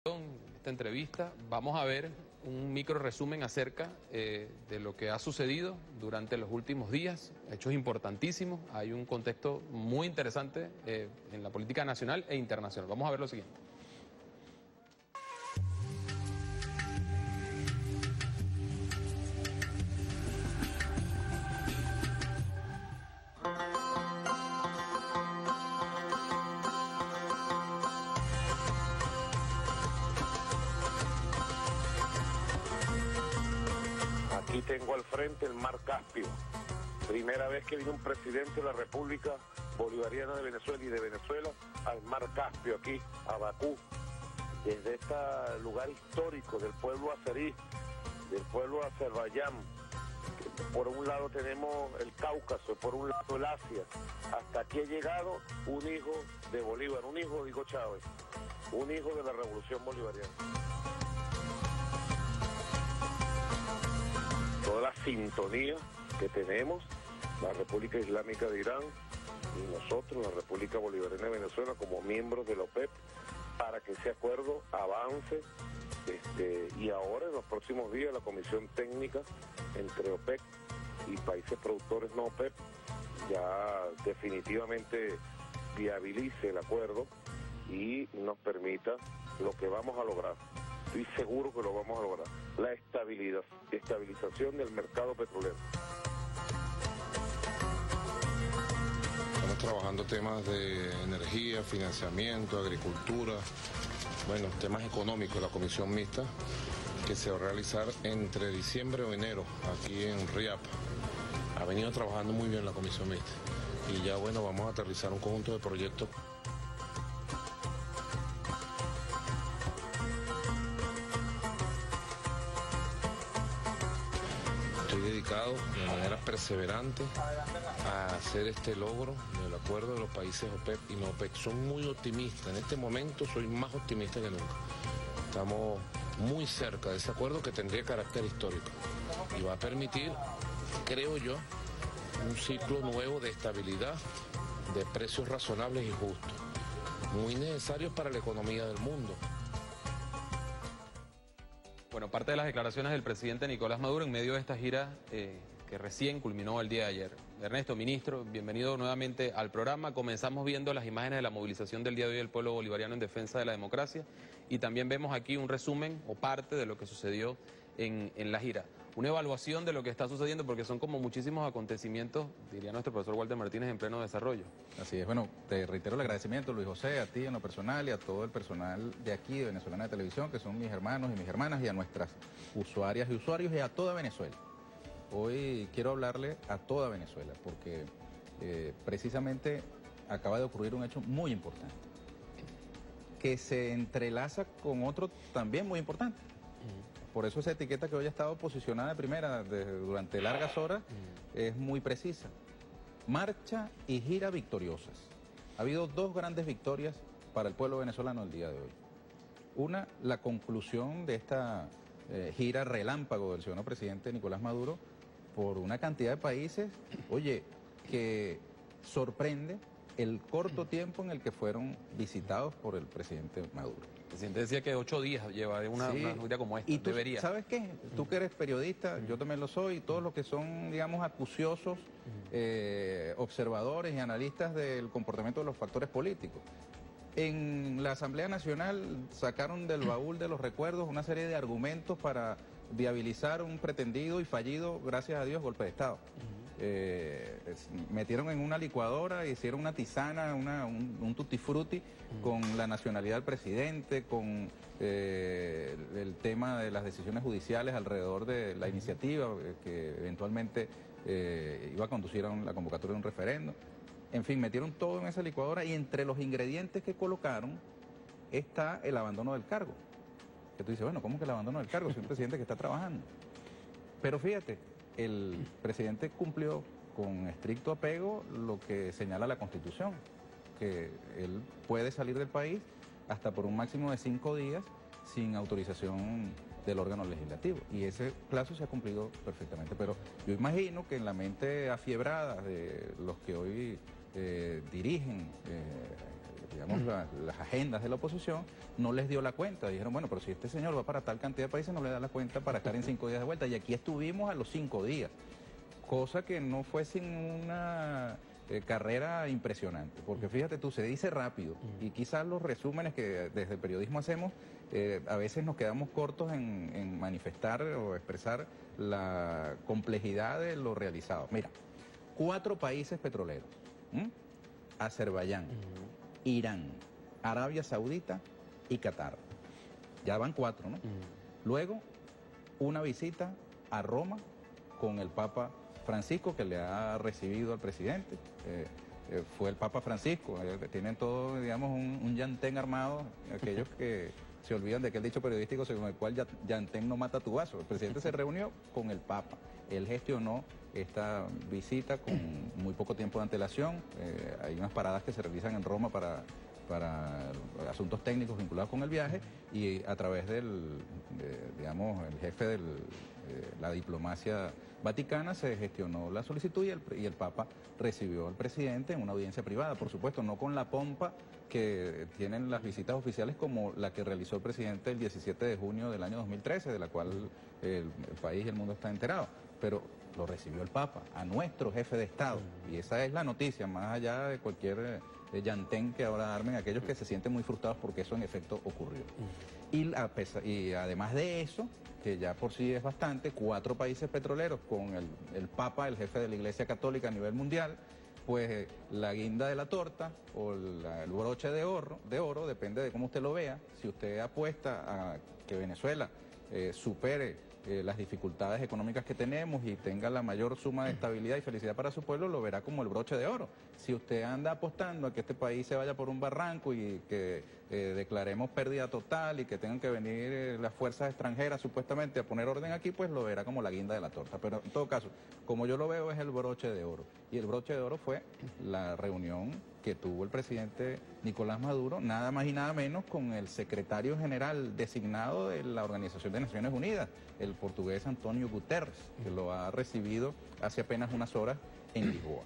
Esta entrevista vamos a ver un micro resumen acerca de lo que ha sucedido durante los últimos días, hechos importantísimos. Hay un contexto muy interesante en la política nacional e internacional. Vamos a ver lo siguiente. Aquí tengo al frente el mar Caspio. Primera vez que viene un presidente de la República Bolivariana de Venezuela y de Venezuela al mar Caspio, aquí a Bakú, desde este lugar histórico del pueblo azerí, del pueblo Azerbaiyán. Por un lado tenemos el Cáucaso, por un lado el Asia. Hasta aquí ha llegado un hijo de Bolívar, un hijo de Hugo Chávez, un hijo de la Revolución Bolivariana. Toda la sintonía que tenemos, la República Islámica de Irán y nosotros, la República Bolivariana de Venezuela, como miembros de la OPEP, para que ese acuerdo avance y ahora en los próximos días la Comisión Técnica entre OPEP y países productores no OPEP ya definitivamente viabilice el acuerdo y nos permita lo que vamos a lograr. Estoy seguro que lo vamos a lograr, la estabilización del mercado petrolero. Estamos trabajando temas de energía, financiamiento, agricultura, bueno, temas económicos, la comisión mixta que se va a realizar entre diciembre o enero aquí en Riap. Ha venido trabajando muy bien la comisión mixta y ya bueno, vamos a aterrizar un conjunto de proyectos. Estoy dedicado de manera perseverante a hacer este logro del acuerdo de los países OPEP y no OPEC. Son muy optimistas. En este momento soy más optimista que nunca. Estamos muy cerca de ese acuerdo que tendría carácter histórico y va a permitir, creo yo, un ciclo nuevo de estabilidad, de precios razonables y justos, muy necesarios para la economía del mundo. Bueno, parte de las declaraciones del presidente Nicolás Maduro en medio de esta gira que recién culminó el día de ayer. Ernesto, ministro, bienvenido nuevamente al programa. Comenzamos viendo las imágenes de la movilización del día de hoy del pueblo bolivariano en defensa de la democracia y también vemos aquí un resumen o parte de lo que sucedió en la gira. Una evaluación de lo que está sucediendo porque son como muchísimos acontecimientos, diría nuestro profesor Walter Martínez, en pleno desarrollo. Así es, bueno, te reitero el agradecimiento, Luis José, a ti en lo personal y a todo el personal de aquí, de Venezolana de Televisión, que son mis hermanos y mis hermanas, y a nuestras usuarias y usuarios y a toda Venezuela. Hoy quiero hablarle a toda Venezuela porque precisamente acaba de ocurrir un hecho muy importante, que se entrelaza con otro también muy importante. Por eso esa etiqueta que hoy ha estado posicionada de primera durante largas horas es muy precisa. Marcha y gira victoriosas. Ha habido dos grandes victorias para el pueblo venezolano el día de hoy. Una, la conclusión de esta gira relámpago del ciudadano presidente Nicolás Maduro por una cantidad de países, oye, que sorprende el corto tiempo en el que fueron visitados por el presidente Maduro. El presidente decía que 8 días lleva una gira como esta, y tú, debería. ¿sabes qué? Tú que eres periodista, yo también lo soy, todos los que son, digamos, acuciosos, observadores y analistas del comportamiento de los factores políticos. En la Asamblea Nacional sacaron del baúl de los recuerdos una serie de argumentos para viabilizar un pretendido y fallido, gracias a Dios, golpe de Estado. Metieron en una licuadora, hicieron una tisana, un tutti frutti con la nacionalidad del presidente, con el tema de las decisiones judiciales alrededor de la iniciativa que eventualmente iba a conducir a la convocatoria de un referendo. En fin, metieron todo en esa licuadora y entre los ingredientes que colocaron está el abandono del cargo. Que tú dices, bueno, ¿cómo que el abandono del cargo? Si es un presidente que está trabajando. Pero fíjate, el presidente cumplió con estricto apego lo que señala la Constitución, que él puede salir del país hasta por un máximo de 5 días sin autorización del órgano legislativo. Y ese plazo se ha cumplido perfectamente. Pero yo imagino que en la mente afiebrada de los que hoy dirigen digamos, las agendas de la oposición, no les dio la cuenta. Dijeron, bueno, pero si este señor va para tal cantidad de países, no le da la cuenta para estar en 5 días de vuelta. Y aquí estuvimos a los 5 días, cosa que no fue sin una carrera impresionante, porque fíjate tú, se dice rápido, y quizás los resúmenes que desde el periodismo hacemos, a veces nos quedamos cortos en manifestar o expresar la complejidad de lo realizado. Mira, 4 países petroleros, Azerbaiyán, Irán, Arabia Saudita y Qatar. Ya van 4, ¿no? Luego, una visita a Roma con el Papa Francisco, que le ha recibido al presidente. Fue el Papa Francisco. Tienen todo, digamos, un llantén armado, aquellos que se olvidan de aquel dicho periodístico según el cual llantén no mata tu vaso. El presidente se reunió con el Papa. Él gestionó esta visita con muy poco tiempo de antelación. Hay unas paradas que se realizan en Roma para asuntos técnicos vinculados con el viaje, y a través digamos, el jefe de la diplomacia vaticana se gestionó la solicitud y el Papa recibió al presidente en una audiencia privada, por supuesto, no con la pompa que tienen las visitas oficiales como la que realizó el presidente el 17 de junio del año 2013, de la cual el país y el mundo está enterado, pero lo recibió el Papa, a nuestro jefe de Estado, y esa es la noticia, más allá de cualquier llantén que ahora armen aquellos que se sienten muy frustrados porque eso en efecto ocurrió. Y además de eso, que ya por sí es bastante, 4 países petroleros con el Papa, el jefe de la Iglesia Católica a nivel mundial, pues la guinda de la torta o el broche de oro, depende de cómo usted lo vea. Si usted apuesta a que Venezuela supere las dificultades económicas que tenemos y tenga la mayor suma de estabilidad y felicidad para su pueblo, lo verá como el broche de oro. Si usted anda apostando a que este país se vaya por un barranco y que declaremos pérdida total y que tengan que venir las fuerzas extranjeras supuestamente a poner orden aquí, pues lo verá como la guinda de la torta. Pero en todo caso, como yo lo veo, es el broche de oro. Y el broche de oro fue la reunión que tuvo el presidente Nicolás Maduro, nada más y nada menos, con el secretario general designado de la Organización de Naciones Unidas, el portugués António Guterres, que lo ha recibido hace apenas unas horas en Lisboa.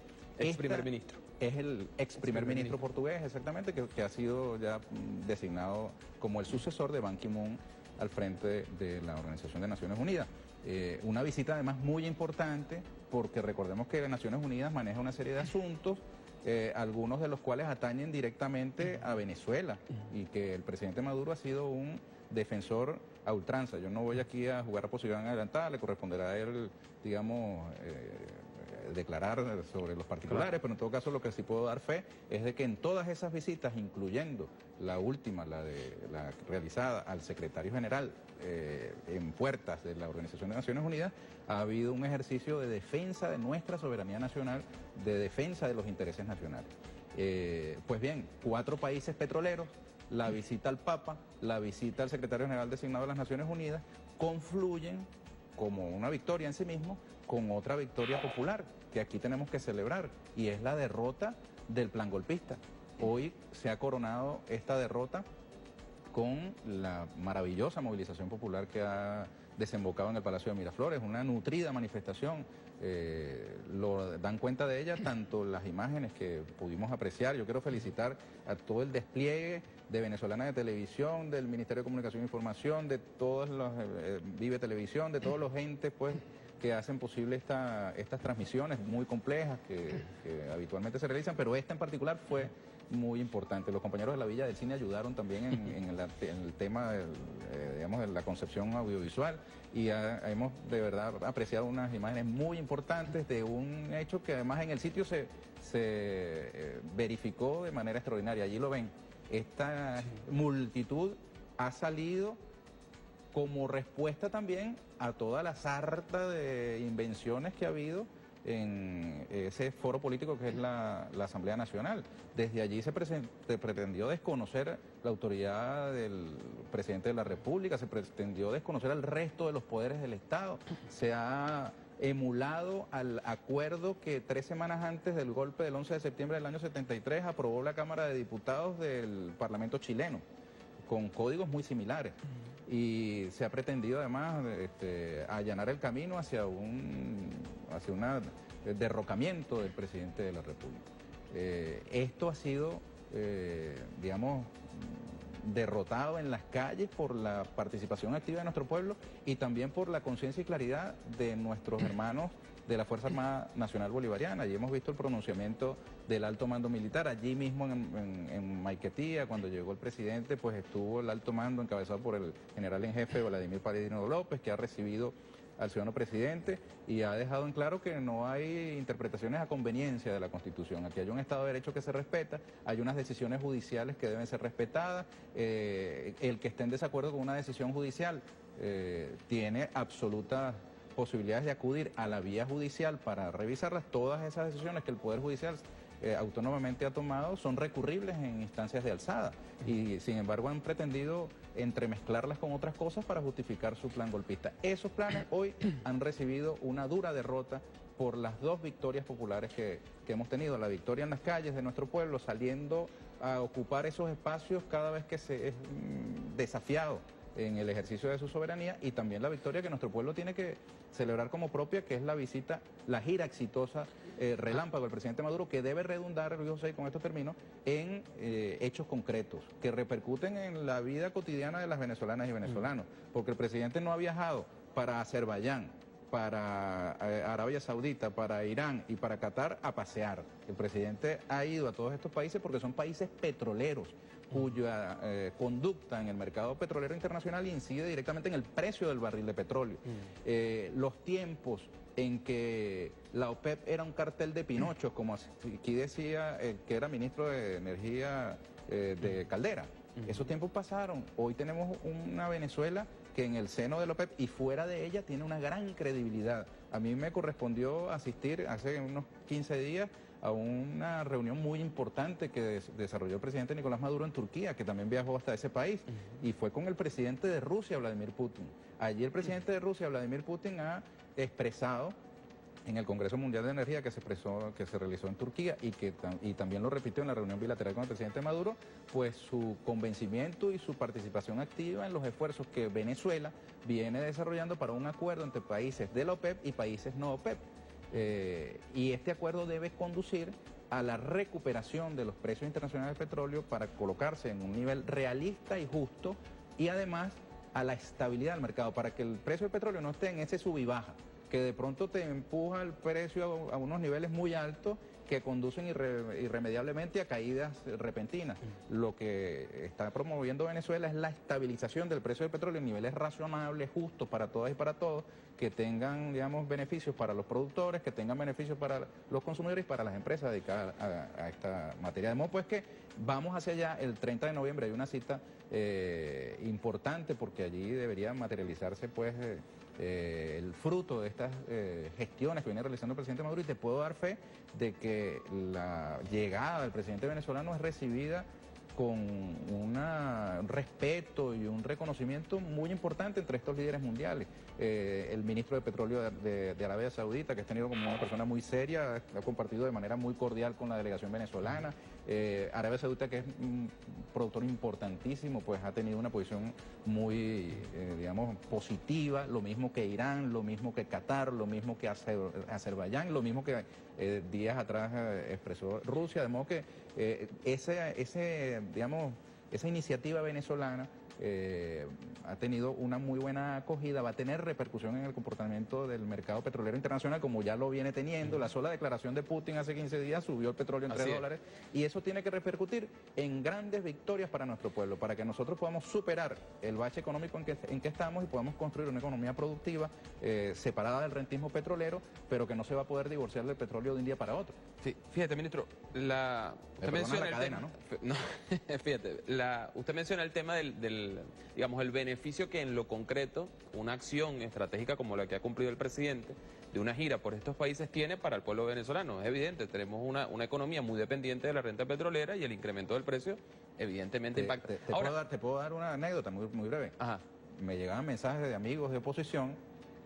Primer ministro. Es el ex primer ministro portugués, exactamente, que ha sido ya designado como el sucesor de Ban Ki-moon al frente de la Organización de Naciones Unidas. Una visita además muy importante, porque recordemos que Naciones Unidas maneja una serie de asuntos, algunos de los cuales atañen directamente a Venezuela, y que el presidente Maduro ha sido un defensor a ultranza. Yo no voy aquí a jugar a posición adelantada, le corresponderá a él, digamos, declarar sobre los particulares, pero en todo caso lo que sí puedo dar fe es de que en todas esas visitas, incluyendo la última, la realizada al secretario general en puertas de la Organización de Naciones Unidas, ha habido un ejercicio de defensa de nuestra soberanía nacional, de defensa de los intereses nacionales. Pues bien, 4 países petroleros, la visita al Papa, la visita al secretario general designado de las Naciones Unidas, confluyen como una victoria en sí mismo con otra victoria popular que aquí tenemos que celebrar, y es la derrota del plan golpista. Hoy se ha coronado esta derrota con la maravillosa movilización popular que ha desembocado en el Palacio de Miraflores, una nutrida manifestación. Lo dan cuenta de ella tanto las imágenes que pudimos apreciar. Yo quiero felicitar a todo el despliegue de Venezolana de Televisión, del Ministerio de Comunicación e Información, de todos los Vive Televisión, de todos los entes pues que hacen posible estas transmisiones muy complejas que habitualmente se realizan, pero esta en particular fue muy importante. Los compañeros de la Villa del Cine ayudaron también en el tema digamos, de la concepción audiovisual, y hemos de verdad apreciado unas imágenes muy importantes de un hecho que además en el sitio se verificó de manera extraordinaria. Allí lo ven, esta multitud ha salido como respuesta también a toda la sarta de invenciones que ha habido en ese foro político que es la Asamblea Nacional. Desde allí se pretendió desconocer la autoridad del presidente de la República, se pretendió desconocer al resto de los poderes del Estado, se ha emulado al acuerdo que 3 semanas antes del golpe del 11 de septiembre del año 73 aprobó la Cámara de Diputados del Parlamento chileno, con códigos muy similares. Y se ha pretendido además allanar el camino hacia un derrocamiento del presidente de la República. Esto ha sido digamos, derrotado en las calles por la participación activa de nuestro pueblo y también por la conciencia y claridad de nuestros hermanos de la Fuerza Armada Nacional Bolivariana. Allí hemos visto el pronunciamiento del alto mando militar. Allí mismo en Maiquetía, cuando llegó el presidente, pues estuvo el alto mando encabezado por el general en jefe Vladimir Padrino López, que ha recibido al ciudadano presidente y ha dejado en claro que no hay interpretaciones a conveniencia de la Constitución. Aquí hay un Estado de Derecho que se respeta, hay unas decisiones judiciales que deben ser respetadas. El que esté en desacuerdo con una decisión judicial tiene absolutas posibilidades de acudir a la vía judicial para revisarlas. Todas esas decisiones que el Poder Judicial autónomamente ha tomado son recurribles en instancias de alzada y sin embargo han pretendido entremezclarlas con otras cosas para justificar su plan golpista. Esos planes hoy han recibido una dura derrota por las dos victorias populares que hemos tenido. La victoria en las calles de nuestro pueblo, saliendo a ocupar esos espacios cada vez que se es desafiado en el ejercicio de su soberanía, y también la victoria que nuestro pueblo tiene que celebrar como propia, que es la visita, la gira exitosa relámpago del presidente Maduro, que debe redundar, Luis José, y con esto termino, en hechos concretos, que repercuten en la vida cotidiana de las venezolanas y venezolanos, porque el presidente no ha viajado para Azerbaiyán, para Arabia Saudita, para Irán y para Qatar a pasear. El presidente ha ido a todos estos países porque son países petroleros, cuya conducta en el mercado petrolero internacional incide directamente en el precio del barril de petróleo. Los tiempos en que la OPEP era un cartel de pinochos, como aquí decía el que era ministro de Energía de Caldera, esos tiempos pasaron. Hoy tenemos una Venezuela que en el seno de la OPEP y fuera de ella tiene una gran credibilidad. A mí me correspondió asistir hace unos 15 días a una reunión muy importante que desarrolló el presidente Nicolás Maduro en Turquía, que también viajó hasta ese país, y fue con el presidente de Rusia, Vladimir Putin. Allí el presidente de Rusia, Vladimir Putin, ha expresado en el Congreso Mundial de Energía que se realizó en Turquía y también lo repitió en la reunión bilateral con el presidente Maduro, pues su convencimiento y su participación activa en los esfuerzos que Venezuela viene desarrollando para un acuerdo entre países de la OPEP y países no OPEP. Y este acuerdo debe conducir a la recuperación de los precios internacionales de petróleo para colocarse en un nivel realista y justo, y además a la estabilidad del mercado, para que el precio del petróleo no esté en ese sub y baja, que de pronto te empuja el precio a unos niveles muy altos que conducen irremediablemente a caídas repentinas. Lo que está promoviendo Venezuela es la estabilización del precio del petróleo en niveles razonables, justos para todas y para todos, que tengan, digamos, beneficios para los productores, que tengan beneficios para los consumidores y para las empresas dedicadas a esta materia. De modo pues que vamos hacia allá. El 30 de noviembre hay una cita importante, porque allí debería materializarse pues el fruto de estas gestiones que viene realizando el presidente Maduro, y te puedo dar fe de que la llegada del presidente venezolano es recibida con un respeto y un reconocimiento muy importante entre estos líderes mundiales. El ministro de Petróleo de Arabia Saudita, que es tenido como una persona muy seria, ha compartido de manera muy cordial con la delegación venezolana. Arabia Saudita, que es un productor importantísimo, pues ha tenido una posición muy, digamos, positiva, lo mismo que Irán, lo mismo que Qatar, lo mismo que Azerbaiyán, lo mismo que días atrás expresó Rusia, de modo que digamos, esa iniciativa venezolana ha tenido una muy buena acogida, va a tener repercusión en el comportamiento del mercado petrolero internacional, como ya lo viene teniendo. La sola declaración de Putin hace 15 días subió el petróleo en $3, y eso tiene que repercutir en grandes victorias para nuestro pueblo, para que nosotros podamos superar el bache económico en que estamos y podamos construir una economía productiva separada del rentismo petrolero, pero que no se va a poder divorciar del petróleo de un día para otro. Sí, fíjate, ministro, usted menciona el tema, ¿no? No, fíjate, usted menciona el tema digamos, el beneficio que en lo concreto una acción estratégica como la que ha cumplido el presidente de una gira por estos países tiene para el pueblo venezolano. Es evidente, tenemos una economía muy dependiente de la renta petrolera y el incremento del precio evidentemente impacta. Te puedo dar una anécdota muy breve. Ajá. Me llegaban mensajes de amigos de oposición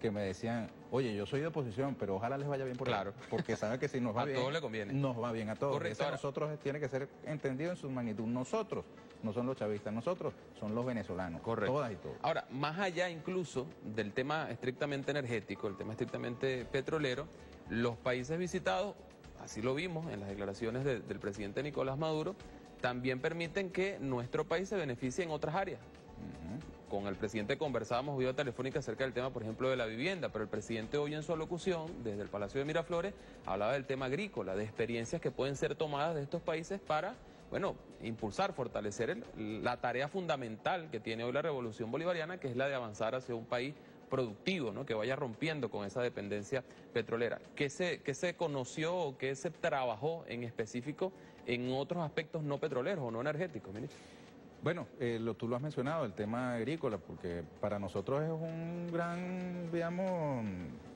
que me decían, oye, yo soy de oposición, pero ojalá les vaya bien por claro, ahí, porque saben que si nos va bien, a todos le conviene. Nos va bien a todos. Correcto. Nosotros tiene que ser entendido en su magnitud. Nosotros no son los chavistas, nosotros son los venezolanos. Correcto. Todas y todos. Ahora, más allá incluso del tema estrictamente energético, el tema estrictamente petrolero, los países visitados, así lo vimos en las declaraciones del presidente Nicolás Maduro, también permiten que nuestro país se beneficie en otras áreas. Con el presidente conversábamos vía telefónica acerca del tema, por ejemplo, de la vivienda, pero el presidente hoy en su alocución, desde el Palacio de Miraflores, hablaba del tema agrícola, de experiencias que pueden ser tomadas de estos países para, bueno, impulsar, fortalecer la tarea fundamental que tiene hoy la revolución bolivariana, que es la de avanzar hacia un país productivo, ¿no?, que vaya rompiendo con esa dependencia petrolera. ¿Qué se conoció o qué se trabajó en específico en otros aspectos no petroleros o no energéticos, ministro? Bueno, tú lo has mencionado, el tema agrícola, porque para nosotros es un gran, digamos,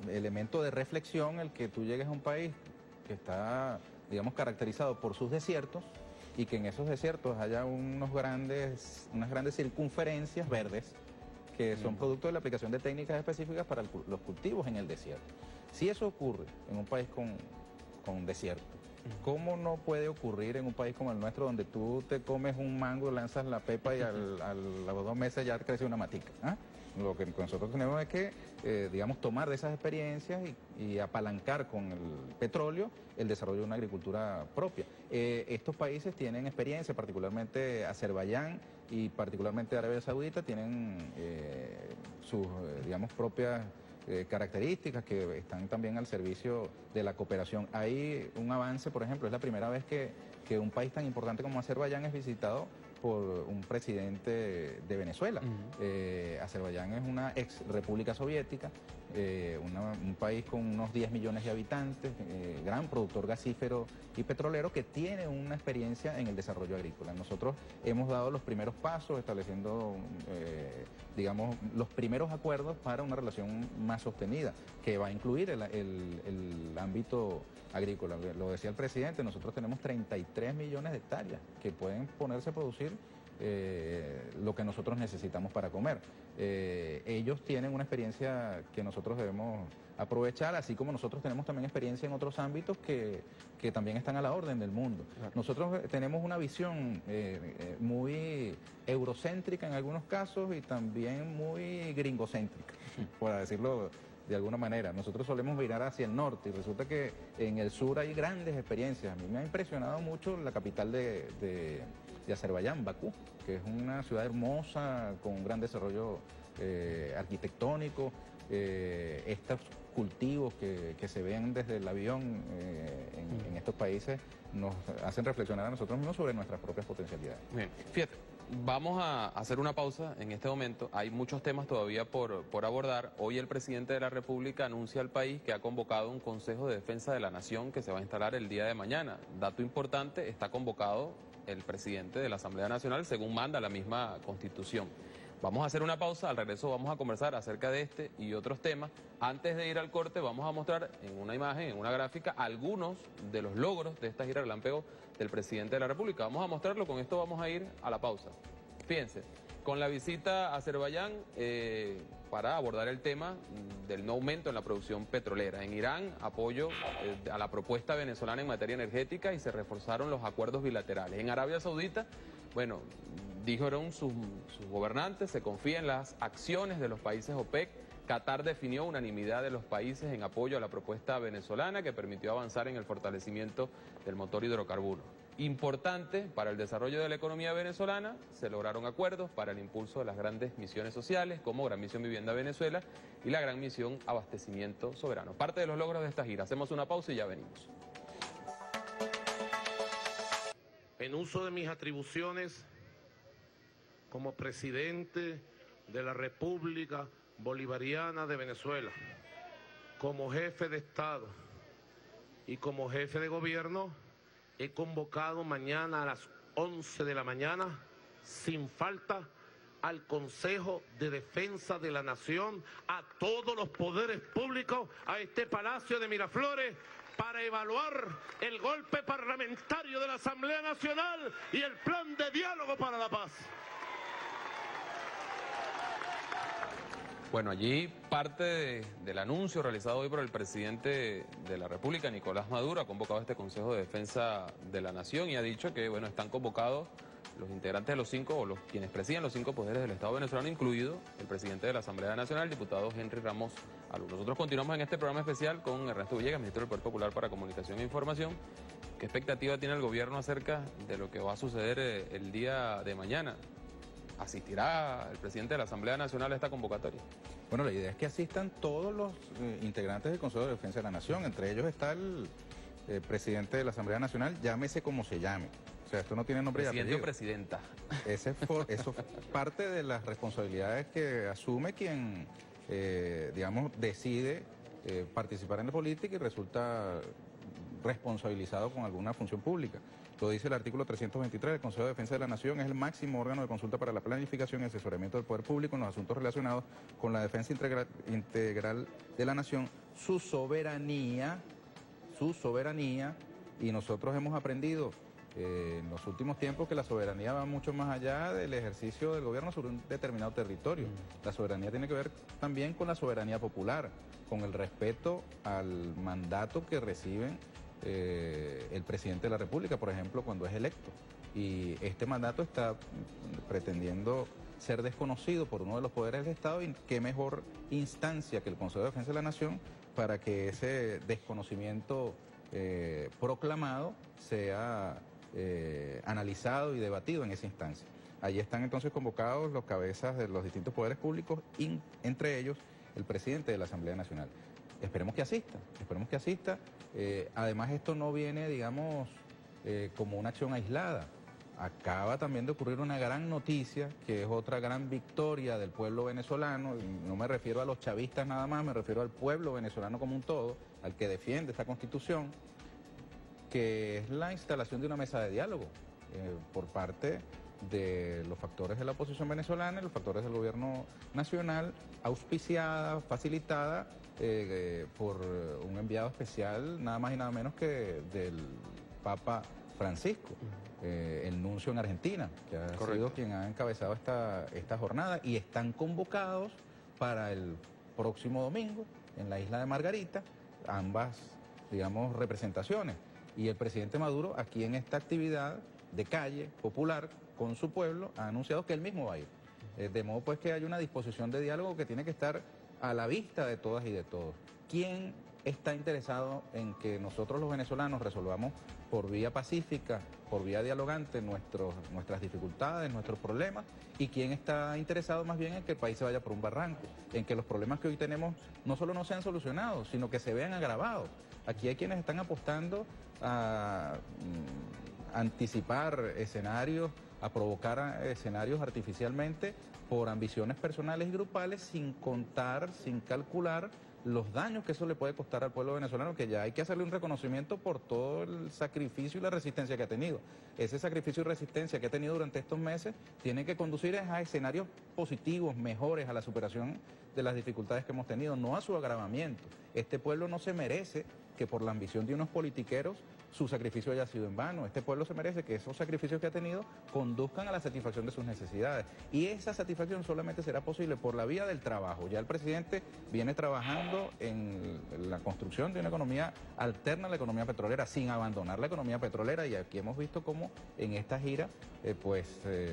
elemento de reflexión el que tú llegues a un país que está, digamos, caracterizado por sus desiertos y que en esos desiertos haya unas grandes circunferencias verdes que son producto de la aplicación de técnicas específicas para los cultivos en el desierto. Si eso ocurre en un país con desierto, ¿cómo no puede ocurrir en un país como el nuestro, donde tú te comes un mango, lanzas la pepa y a los 2 meses ya crece una matica? ¿Ah? Lo que nosotros tenemos es que, digamos, tomar de esas experiencias y apalancar con el petróleo el desarrollo de una agricultura propia. Estos países tienen experiencia, particularmente Azerbaiyán y particularmente Arabia Saudita, tienen sus, digamos, propias características que están también al servicio de la cooperación. Hay un avance, por ejemplo, es la primera vez que un país tan importante como Azerbaiyán es visitado por un presidente de Venezuela. Azerbaiyán es una ex república soviética, un país con unos 10 millones de habitantes, gran productor gasífero y petrolero, que tiene una experiencia en el desarrollo agrícola. Nosotros hemos dado los primeros pasos estableciendo, digamos, los primeros acuerdos para una relación más sostenida, que va a incluir el ámbito agrícola. Lo decía el presidente, nosotros tenemos 33 millones de hectáreas que pueden ponerse a producir lo que nosotros necesitamos para comer. Ellos tienen una experiencia que nosotros debemos aprovechar, así como nosotros tenemos también experiencia en otros ámbitos que también están a la orden del mundo. Claro. Nosotros tenemos una visión muy eurocéntrica en algunos casos y también muy gringocéntrica, por decirlo de alguna manera. Nosotros solemos mirar hacia el norte y resulta que en el sur hay grandes experiencias. A mí me ha impresionado mucho la capital de Azerbaiyán, Bakú, que es una ciudad hermosa con un gran desarrollo arquitectónico. Estos cultivos que se ven desde el avión en estos países nos hacen reflexionar a nosotros mismos sobre nuestras propias potencialidades. Bien, fíjate, vamos a hacer una pausa en este momento. Hay muchos temas todavía por abordar. Hoy el presidente de la República anuncia al país que ha convocado un Consejo de Defensa de la Nación que se va a instalar el día de mañana. Dato importante, está convocado el presidente de la Asamblea Nacional según manda la misma Constitución. Vamos a hacer una pausa, al regreso vamos a conversar acerca de este y otros temas. Antes de ir al corte vamos a mostrar en una imagen, en una gráfica, algunos de los logros de esta gira relámpago del presidente de la República. Vamos a mostrarlo, con esto vamos a ir a la pausa. Fíjense, con la visita a Azerbaiyán para abordar el tema del no aumento en la producción petrolera. En Irán, apoyo a la propuesta venezolana en materia energética y se reforzaron los acuerdos bilaterales. En Arabia Saudita, bueno, dijeron sus gobernantes, se confía en las acciones de los países OPEC. Qatar definió unanimidad de los países en apoyo a la propuesta venezolana que permitió avanzar en el fortalecimiento del motor hidrocarburo. Importante para el desarrollo de la economía venezolana, se lograron acuerdos para el impulso de las grandes misiones sociales como Gran Misión Vivienda Venezuela y la Gran Misión Abastecimiento Soberano. Parte de los logros de esta gira. Hacemos una pausa y ya venimos. En uso de mis atribuciones como presidente de la República Bolivariana de Venezuela, como jefe de Estado y como jefe de gobierno, he convocado mañana a las 11 de la mañana, sin falta, al Consejo de Defensa de la Nación, a todos los poderes públicos, a este Palacio de Miraflores, para evaluar el golpe parlamentario de la Asamblea Nacional y el plan de diálogo para la paz. Bueno, allí parte del anuncio realizado hoy por el presidente de la República, Nicolás Maduro, ha convocado a este Consejo de Defensa de la Nación y ha dicho que, bueno, están convocados los integrantes de los 5, o quienes presiden los 5 poderes del Estado venezolano, incluido el presidente de la Asamblea Nacional, el diputado Henry Ramos Alú. Nosotros continuamos en este programa especial con Ernesto Villegas, ministro del Poder Popular para Comunicación e Información, ¿Qué expectativa tiene el gobierno acerca de lo que va a suceder el día de mañana? ¿Asistirá el presidente de la Asamblea Nacional a esta convocatoria? Bueno, la idea es que asistan todos los integrantes del Consejo de Defensa de la Nación. Entre ellos está el presidente de la Asamblea Nacional, llámese como se llame. O sea, esto no tiene nombre y Presidente o apellido. presidenta. Eso es parte de las responsabilidades que asume quien, digamos, decide participar en la política y resulta responsabilizado con alguna función pública. Lo dice el artículo 323, el Consejo de Defensa de la Nación es el máximo órgano de consulta para la planificación y asesoramiento del poder público en los asuntos relacionados con la defensa integral de la nación, su soberanía, y nosotros hemos aprendido en los últimos tiempos que la soberanía va mucho más allá del ejercicio del gobierno sobre un determinado territorio. La soberanía tiene que ver también con la soberanía popular, con el respeto al mandato que reciben el presidente de la República, por ejemplo, cuando es electo. Y este mandato está pretendiendo ser desconocido por uno de los poderes del Estado, y qué mejor instancia que el Consejo de Defensa de la Nación para que ese desconocimiento proclamado sea analizado y debatido en esa instancia. Allí están entonces convocados los cabezas de los distintos poderes públicos, entre ellos el presidente de la Asamblea Nacional. Esperemos que asista. Además, esto no viene, digamos, como una acción aislada. Acaba también de ocurrir una gran noticia, que es otra gran victoria del pueblo venezolano. No me refiero a los chavistas nada más, me refiero al pueblo venezolano como un todo, al que defiende esta Constitución, que es la instalación de una mesa de diálogo por parte de los factores de la oposición venezolana y los factores del gobierno nacional, auspiciada, facilitada por un enviado especial, nada más y nada menos que del Papa Francisco, el nuncio en Argentina, que ha sido quien ha encabezado esta jornada, y están convocados para el próximo domingo en la isla de Margarita, ambas, digamos, representaciones. Y el presidente Maduro, aquí en esta actividad de calle popular con su pueblo, ha anunciado que él mismo va a ir. De modo pues que hay una disposición de diálogo que tiene que estar a la vista de todas y de todos. ¿Quién está interesado en que nosotros los venezolanos resolvamos por vía pacífica, por vía dialogante nuestras dificultades, nuestros problemas? ¿Y quién está interesado más bien en que el país se vaya por un barranco? En que los problemas que hoy tenemos no solo no sean solucionados, sino que se vean agravados. Aquí hay quienes están apostando a anticipar escenarios, a provocar escenarios artificialmente por ambiciones personales y grupales, sin contar, sin calcular los daños que eso le puede costar al pueblo venezolano, que ya hay que hacerle un reconocimiento por todo el sacrificio y la resistencia que ha tenido. Ese sacrificio y resistencia que ha tenido durante estos meses tiene que conducir a escenarios positivos, mejores, a la superación de las dificultades que hemos tenido, no a su agravamiento. Este pueblo no se merece que por la ambición de unos politiqueros su sacrificio haya sido en vano. Este pueblo se merece que esos sacrificios que ha tenido conduzcan a la satisfacción de sus necesidades. Y esa satisfacción solamente será posible por la vía del trabajo. Ya el presidente viene trabajando en la construcción de una economía alterna a la economía petrolera, sin abandonar la economía petrolera. Y aquí hemos visto cómo en esta gira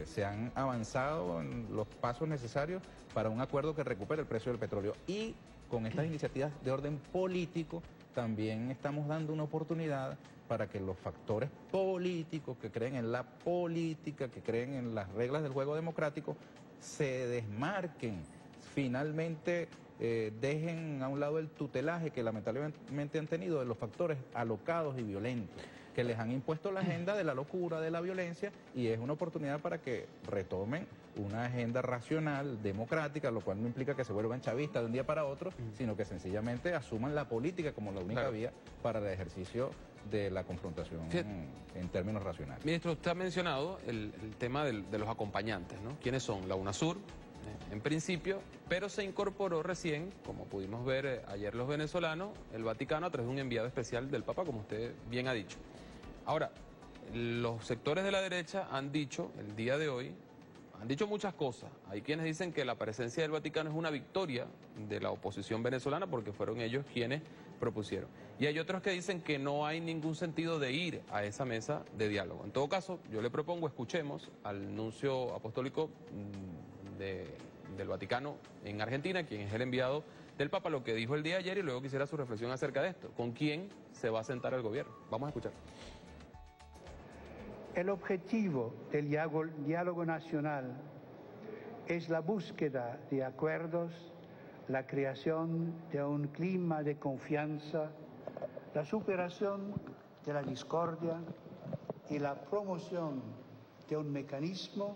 se han avanzado en los pasos necesarios para un acuerdo que recupere el precio del petróleo. Y con estas iniciativas de orden político también estamos dando una oportunidad para que los factores políticos que creen en la política, que creen en las reglas del juego democrático, se desmarquen, finalmente dejen a un lado el tutelaje que lamentablemente han tenido de los factores alocados y violentos, que les han impuesto la agenda de la locura, de la violencia, y es una oportunidad para que retomen una agenda racional, democrática, lo cual no implica que se vuelvan chavistas de un día para otro, sino que sencillamente asuman la política como la única vía para el ejercicio de la confrontación en términos racionales. Ministro, usted ha mencionado el tema de los acompañantes, ¿no? ¿Quiénes son? La UNASUR, en principio, pero se incorporó recién, como pudimos ver ayer los venezolanos, el Vaticano a través de un enviado especial del Papa, como usted bien ha dicho. Ahora, los sectores de la derecha han dicho, el día de hoy, han dicho muchas cosas. Hay quienes dicen que la presencia del Vaticano es una victoria de la oposición venezolana porque fueron ellos quienes propusieron. Y hay otros que dicen que no hay ningún sentido de ir a esa mesa de diálogo. En todo caso, yo le propongo, escuchemos al nuncio apostólico del Vaticano en Argentina, quien es el enviado del Papa, lo que dijo el día de ayer, y luego quisiera su reflexión acerca de esto. ¿Con quién se va a sentar el gobierno? Vamos a escuchar. El objetivo del diálogo nacional es la búsqueda de acuerdos, la creación de un clima de confianza, la superación de la discordia y la promoción de un mecanismo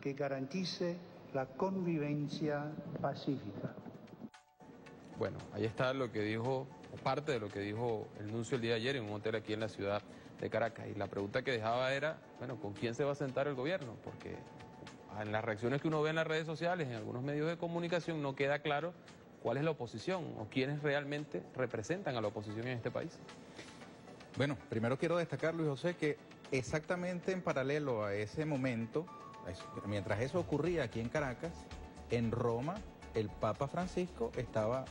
que garantice la convivencia pacífica. Bueno, ahí está lo que dijo, o parte de lo que dijo el nuncio el día de ayer en un hotel aquí en la ciudad de Caracas. Y la pregunta que dejaba era, bueno, ¿con quién se va a sentar el gobierno? Porque en las reacciones que uno ve en las redes sociales, en algunos medios de comunicación, no queda claro cuál es la oposición o quiénes realmente representan a la oposición en este país. Bueno, primero quiero destacar, Luis José, que exactamente en paralelo a ese momento, mientras eso ocurría aquí en Caracas, en Roma, el Papa Francisco estaba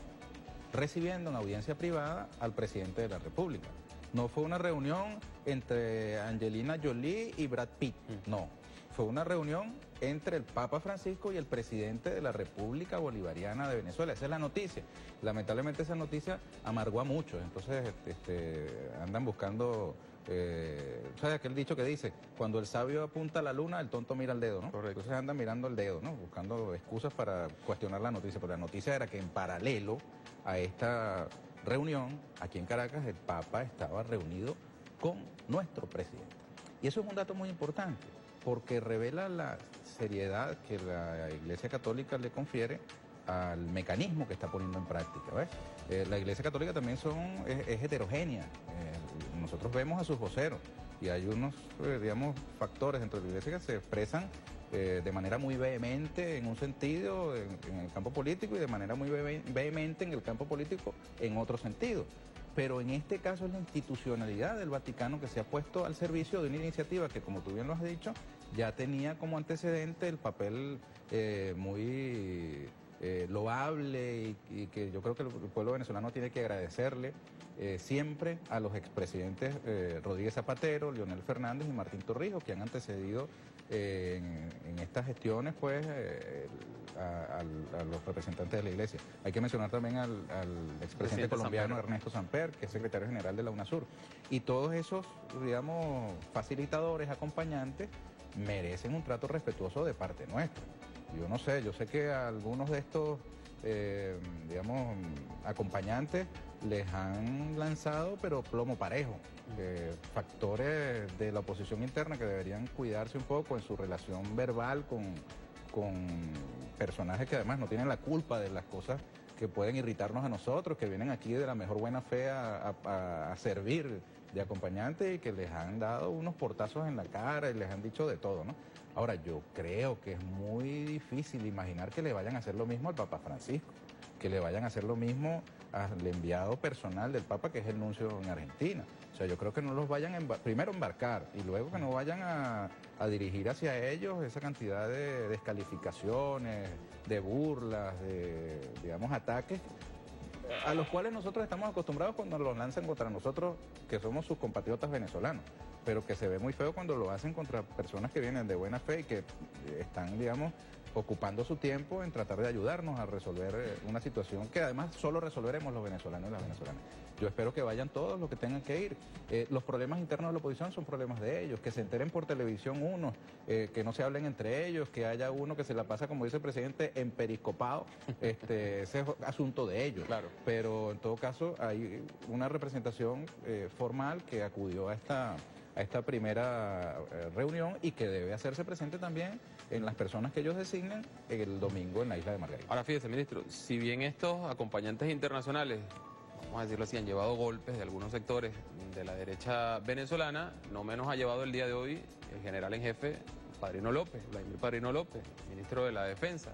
recibiendo en audiencia privada al presidente de la República. No fue una reunión entre Angelina Jolie y Brad Pitt, no. Fue una reunión entre el Papa Francisco y el presidente de la República Bolivariana de Venezuela. Esa es la noticia. Lamentablemente esa noticia amargó a muchos. Entonces andan buscando, ¿sabes aquel dicho que dice? Cuando el sabio apunta a la luna, el tonto mira el dedo, ¿no? Correcto. Entonces andan mirando el dedo, ¿no? Buscando excusas para cuestionar la noticia. Pero la noticia era que en paralelo a esta reunión, aquí en Caracas, el Papa estaba reunido con nuestro presidente. Y eso es un dato muy importante, porque revela la seriedad que la Iglesia Católica le confiere al mecanismo que está poniendo en práctica, ¿ves? La Iglesia Católica también es heterogénea. Nosotros vemos a sus voceros y hay unos, digamos, factores dentro de la Iglesia que se expresan de manera muy vehemente en un sentido en el campo político y de manera muy vehemente en el campo político en otro sentido. Pero en este caso es la institucionalidad del Vaticano que se ha puesto al servicio de una iniciativa que, como tú bien lo has dicho, ya tenía como antecedente el papel muy loable y que yo creo que el pueblo venezolano tiene que agradecerle siempre a los expresidentes Rodríguez Zapatero, Leonel Fernández y Martín Torrijos, que han antecedido en estas gestiones pues a los representantes de la Iglesia. Hay que mencionar también al expresidente colombiano Ernesto Samper, que es secretario general de la UNASUR. Y todos esos, digamos, facilitadores, acompañantes, merecen un trato respetuoso de parte nuestra. Yo no sé, yo sé que a algunos de estos, digamos, acompañantes les han lanzado, pero plomo parejo. Factores de la oposición interna que deberían cuidarse un poco en su relación verbal con personajes que además no tienen la culpa de las cosas que pueden irritarnos a nosotros, que vienen aquí de la mejor buena fe a servir de acompañantes y que les han dado unos portazos en la cara y les han dicho de todo, ¿no? Ahora, yo creo que es muy difícil imaginar que le vayan a hacer lo mismo al Papa Francisco, que le vayan a hacer lo mismo al enviado personal del Papa, que es el nuncio en Argentina. O sea, yo creo que no los vayan primero a embarcar y luego que no vayan a dirigir hacia ellos esa cantidad de descalificaciones, de burlas, de, digamos, ataques a los cuales nosotros estamos acostumbrados cuando los lanzan contra nosotros, que somos sus compatriotas venezolanos, pero que se ve muy feo cuando lo hacen contra personas que vienen de buena fe y que están, digamos, ocupando su tiempo en tratar de ayudarnos a resolver una situación que además solo resolveremos los venezolanos y las venezolanas. Yo espero que vayan todos los que tengan que ir. Los problemas internos de la oposición son problemas de ellos, que se enteren por televisión unos, que no se hablen entre ellos, que haya uno que se la pasa, como dice el presidente, emperiscopado, ese es asunto de ellos. Claro. Pero en todo caso hay una representación formal que acudió a esta primera reunión y que debe hacerse presente también en las personas que ellos designen el domingo en la isla de Margarita. Ahora fíjese, ministro, si bien estos acompañantes internacionales, vamos a decirlo así, han llevado golpes de algunos sectores de la derecha venezolana, no menos ha llevado el día de hoy el general en jefe Padrino López, Vladimir Padrino López, ministro de la Defensa,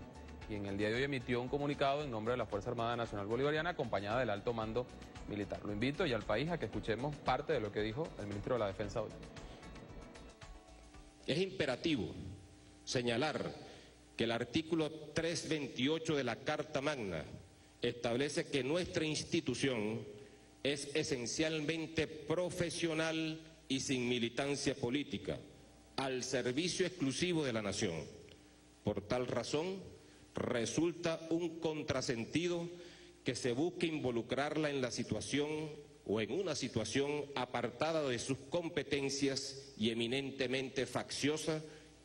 y en el día de hoy emitió un comunicado en nombre de la Fuerza Armada Nacional Bolivariana acompañada del alto mando militar. Lo invito y al país a que escuchemos parte de lo que dijo el ministro de la Defensa hoy. Es imperativo señalar que el artículo 328 de la Carta Magna establece que nuestra institución es esencialmente profesional y sin militancia política, al servicio exclusivo de la nación. Por tal razón, resulta un contrasentido que se busque involucrarla en la situación o en una situación apartada de sus competencias y eminentemente facciosa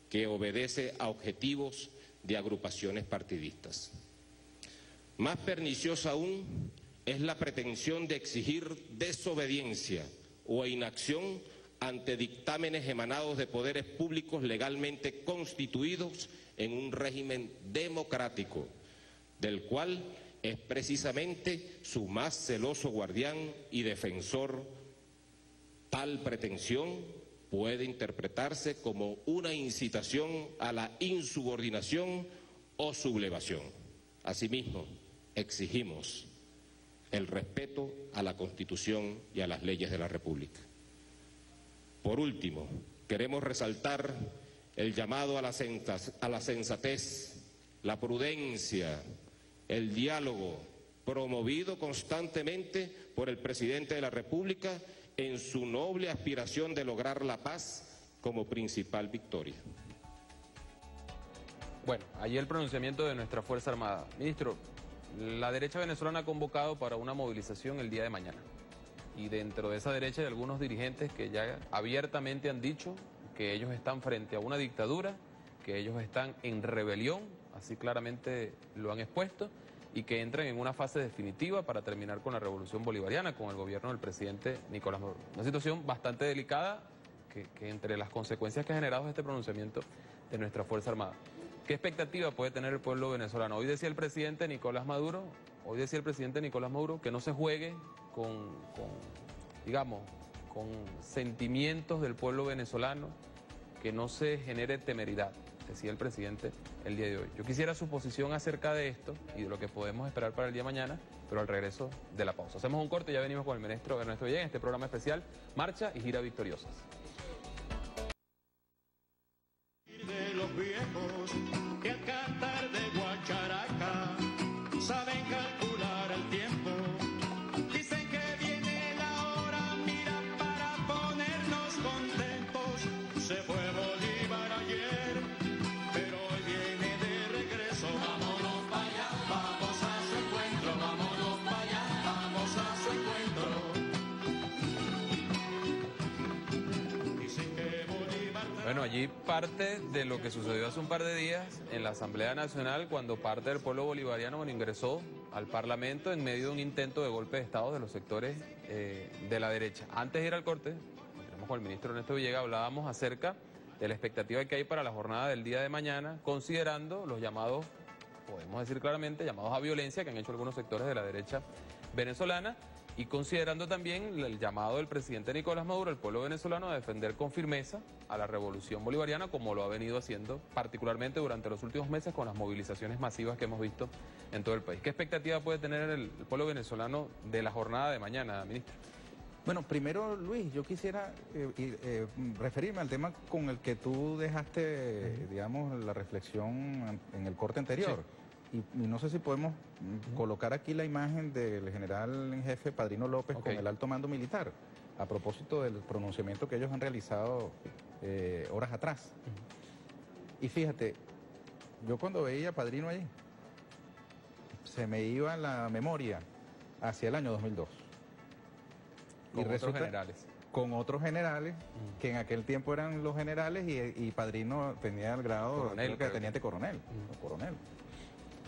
que obedece a objetivos de agrupaciones partidistas. Más perniciosa aún es la pretensión de exigir desobediencia o inacción ante dictámenes emanados de poderes públicos legalmente constituidos en un régimen democrático, del cual es precisamente su más celoso guardián y defensor. Tal pretensión puede interpretarse como una incitación a la insubordinación o sublevación. Asimismo, exigimos el respeto a la Constitución y a las leyes de la República. Por último, queremos resaltar el llamado a la sensatez, la prudencia, el diálogo promovido constantemente por el presidente de la República en su noble aspiración de lograr la paz como principal victoria. Bueno, allí el pronunciamiento de nuestra Fuerza Armada. Ministro, la derecha venezolana ha convocado para una movilización el día de mañana. Y dentro de esa derecha hay algunos dirigentes que ya abiertamente han dicho que ellos están frente a una dictadura, que ellos están en rebelión, así claramente lo han expuesto, y que entran en una fase definitiva para terminar con la revolución bolivariana, con el gobierno del presidente Nicolás Maduro. Una situación bastante delicada que entre las consecuencias que ha generado este pronunciamiento de nuestra Fuerza Armada. ¿Qué expectativa puede tener el pueblo venezolano? Hoy decía el presidente Nicolás Maduro que no se juegue con sentimientos del pueblo venezolano, que no se genere temeridad, decía el presidente el día de hoy. Yo quisiera su posición acerca de esto y de lo que podemos esperar para el día de mañana, pero al regreso de la pausa. Hacemos un corte y ya venimos con el ministro Ernesto Villegas en este programa especial, Marcha y Gira Victoriosas. De los viejos que al cantar de guacharaca saben calcular el tiempo. Dicen que viene la hora, mira, para ponernos contentos. Se fue Bolívar ayer, pero hoy viene de regreso. Vámonos para allá, vamos a su encuentro. Vámonos para allá, vamos a su encuentro. Dicen que Bolívar... Bueno, allí parte de lo que sucedió hace un par de días en la Asamblea Nacional, cuando parte del pueblo bolivariano ingresó al Parlamento en medio de un intento de golpe de Estado de los sectores de la derecha. Antes de ir al corte, tenemos con el ministro Ernesto Villegas, hablábamos acerca de la expectativa que hay para la jornada del día de mañana, considerando los llamados, podemos decir claramente, llamados a violencia que han hecho algunos sectores de la derecha venezolana, y considerando también el llamado del presidente Nicolás Maduro al pueblo venezolano a defender con firmeza a la revolución bolivariana, como lo ha venido haciendo particularmente durante los últimos meses con las movilizaciones masivas que hemos visto en todo el país. ¿Qué expectativa puede tener el pueblo venezolano de la jornada de mañana, ministro? Bueno, primero, Luis, yo quisiera referirme al tema con el que tú dejaste, digamos, la reflexión en el corte anterior. Sí. Y no sé si podemos colocar aquí la imagen del general en jefe Padrino López con el alto mando militar, a propósito del pronunciamiento que ellos han realizado horas atrás. Y fíjate, yo cuando veía a Padrino allí, se me iba la memoria hacia el año 2002. Con otros generales. Con otros generales, que en aquel tiempo eran los generales y Padrino tenía el grado coronel, de teniente coronel. Coronel.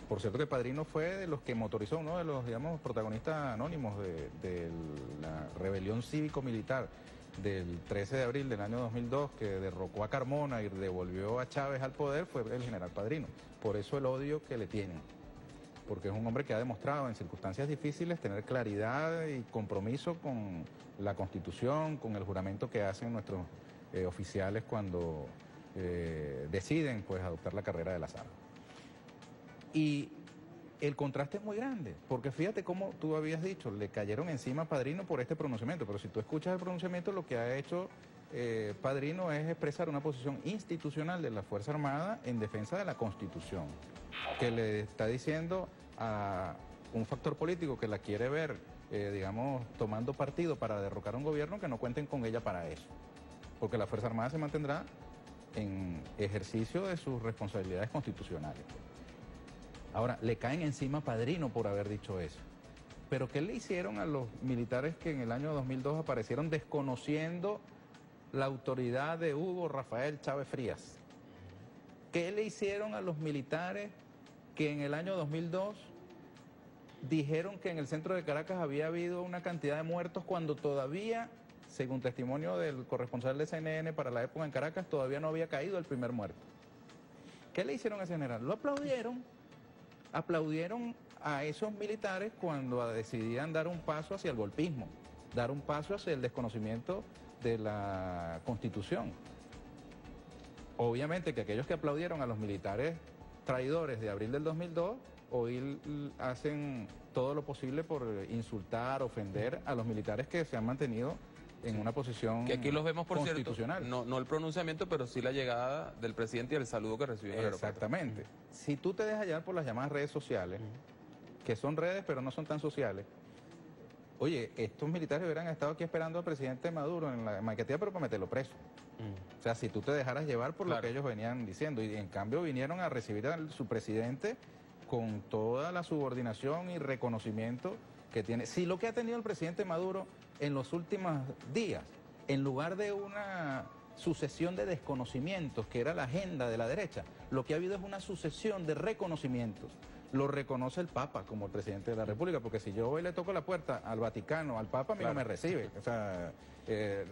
Por cierto que Padrino fue de los que motorizó, uno de los, digamos, protagonistas anónimos de la rebelión cívico-militar del 13 de abril del año 2002, que derrocó a Carmona y devolvió a Chávez al poder, fue el general Padrino. Por eso el odio que le tienen, porque es un hombre que ha demostrado en circunstancias difíciles tener claridad y compromiso con la Constitución, con el juramento que hacen nuestros oficiales cuando deciden, pues, adoptar la carrera de las armas. Y el contraste es muy grande, porque fíjate cómo tú habías dicho, le cayeron encima a Padrino por este pronunciamiento, pero si tú escuchas el pronunciamiento, lo que ha hecho Padrino es expresar una posición institucional de la Fuerza Armada en defensa de la Constitución, que le está diciendo a un factor político que la quiere ver, digamos, tomando partido para derrocar a un gobierno, que no cuenten con ella para eso, porque la Fuerza Armada se mantendrá en ejercicio de sus responsabilidades constitucionales. Ahora, le caen encima a Padrino por haber dicho eso. Pero ¿qué le hicieron a los militares que en el año 2002 aparecieron desconociendo la autoridad de Hugo Rafael Chávez Frías? ¿Qué le hicieron a los militares que en el año 2002 dijeron que en el centro de Caracas había habido una cantidad de muertos cuando todavía, según testimonio del corresponsal de CNN para la época en Caracas, todavía no había caído el primer muerto? ¿Qué le hicieron a ese general? Lo aplaudieron a esos militares cuando decidían dar un paso hacia el golpismo, dar un paso hacia el desconocimiento de la Constitución. Obviamente que aquellos que aplaudieron a los militares traidores de abril del 2002, hoy hacen todo lo posible por insultar, ofender a los militares que se han mantenido en una posición que aquí los vemos, por constitucional. Cierto, no el pronunciamiento, pero sí la llegada del presidente y el saludo que recibió en el aeropuerto. Exactamente. Si tú te dejas llevar por las llamadas redes sociales, que son redes pero no son tan sociales, oye, estos militares hubieran estado aquí esperando al presidente Maduro en la Maiquetía, pero para meterlo preso. O sea, si tú te dejaras llevar por lo que ellos venían diciendo, y en cambio vinieron a recibir a su presidente con toda la subordinación y reconocimiento que tiene. Si lo que ha tenido el presidente Maduro en los últimos días, en lugar de una sucesión de desconocimientos, que era la agenda de la derecha, lo que ha habido es una sucesión de reconocimientos. Lo reconoce el Papa como el presidente de la República, porque si yo hoy le toco la puerta al Vaticano, al Papa, a mí no me recibe. O sea,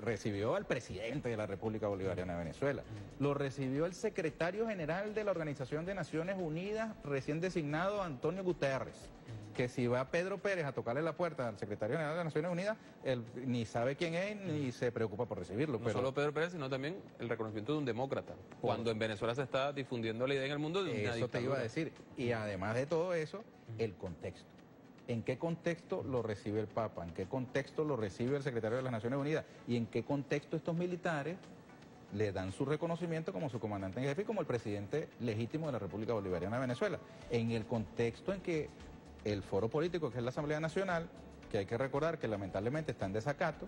recibió al presidente de la República Bolivariana de Venezuela. Lo recibió el secretario general de la Organización de Naciones Unidas, recién designado, Antonio Guterres. Que si va Pedro Pérez a tocarle la puerta al secretario general de las Naciones Unidas, él ni sabe quién es ni se preocupa por recibirlo. No solo Pedro Pérez, sino también el reconocimiento de un demócrata. Cuando en Venezuela se está difundiendo la idea en el mundo de una dictadura. Eso te iba a decir. Y además de todo eso, el contexto. ¿En qué contexto lo recibe el Papa? ¿En qué contexto lo recibe el secretario de las Naciones Unidas? ¿Y en qué contexto estos militares le dan su reconocimiento como su comandante en jefe y como el presidente legítimo de la República Bolivariana de Venezuela? En el contexto en que el foro político, que es la Asamblea Nacional, que hay que recordar que lamentablemente está en desacato,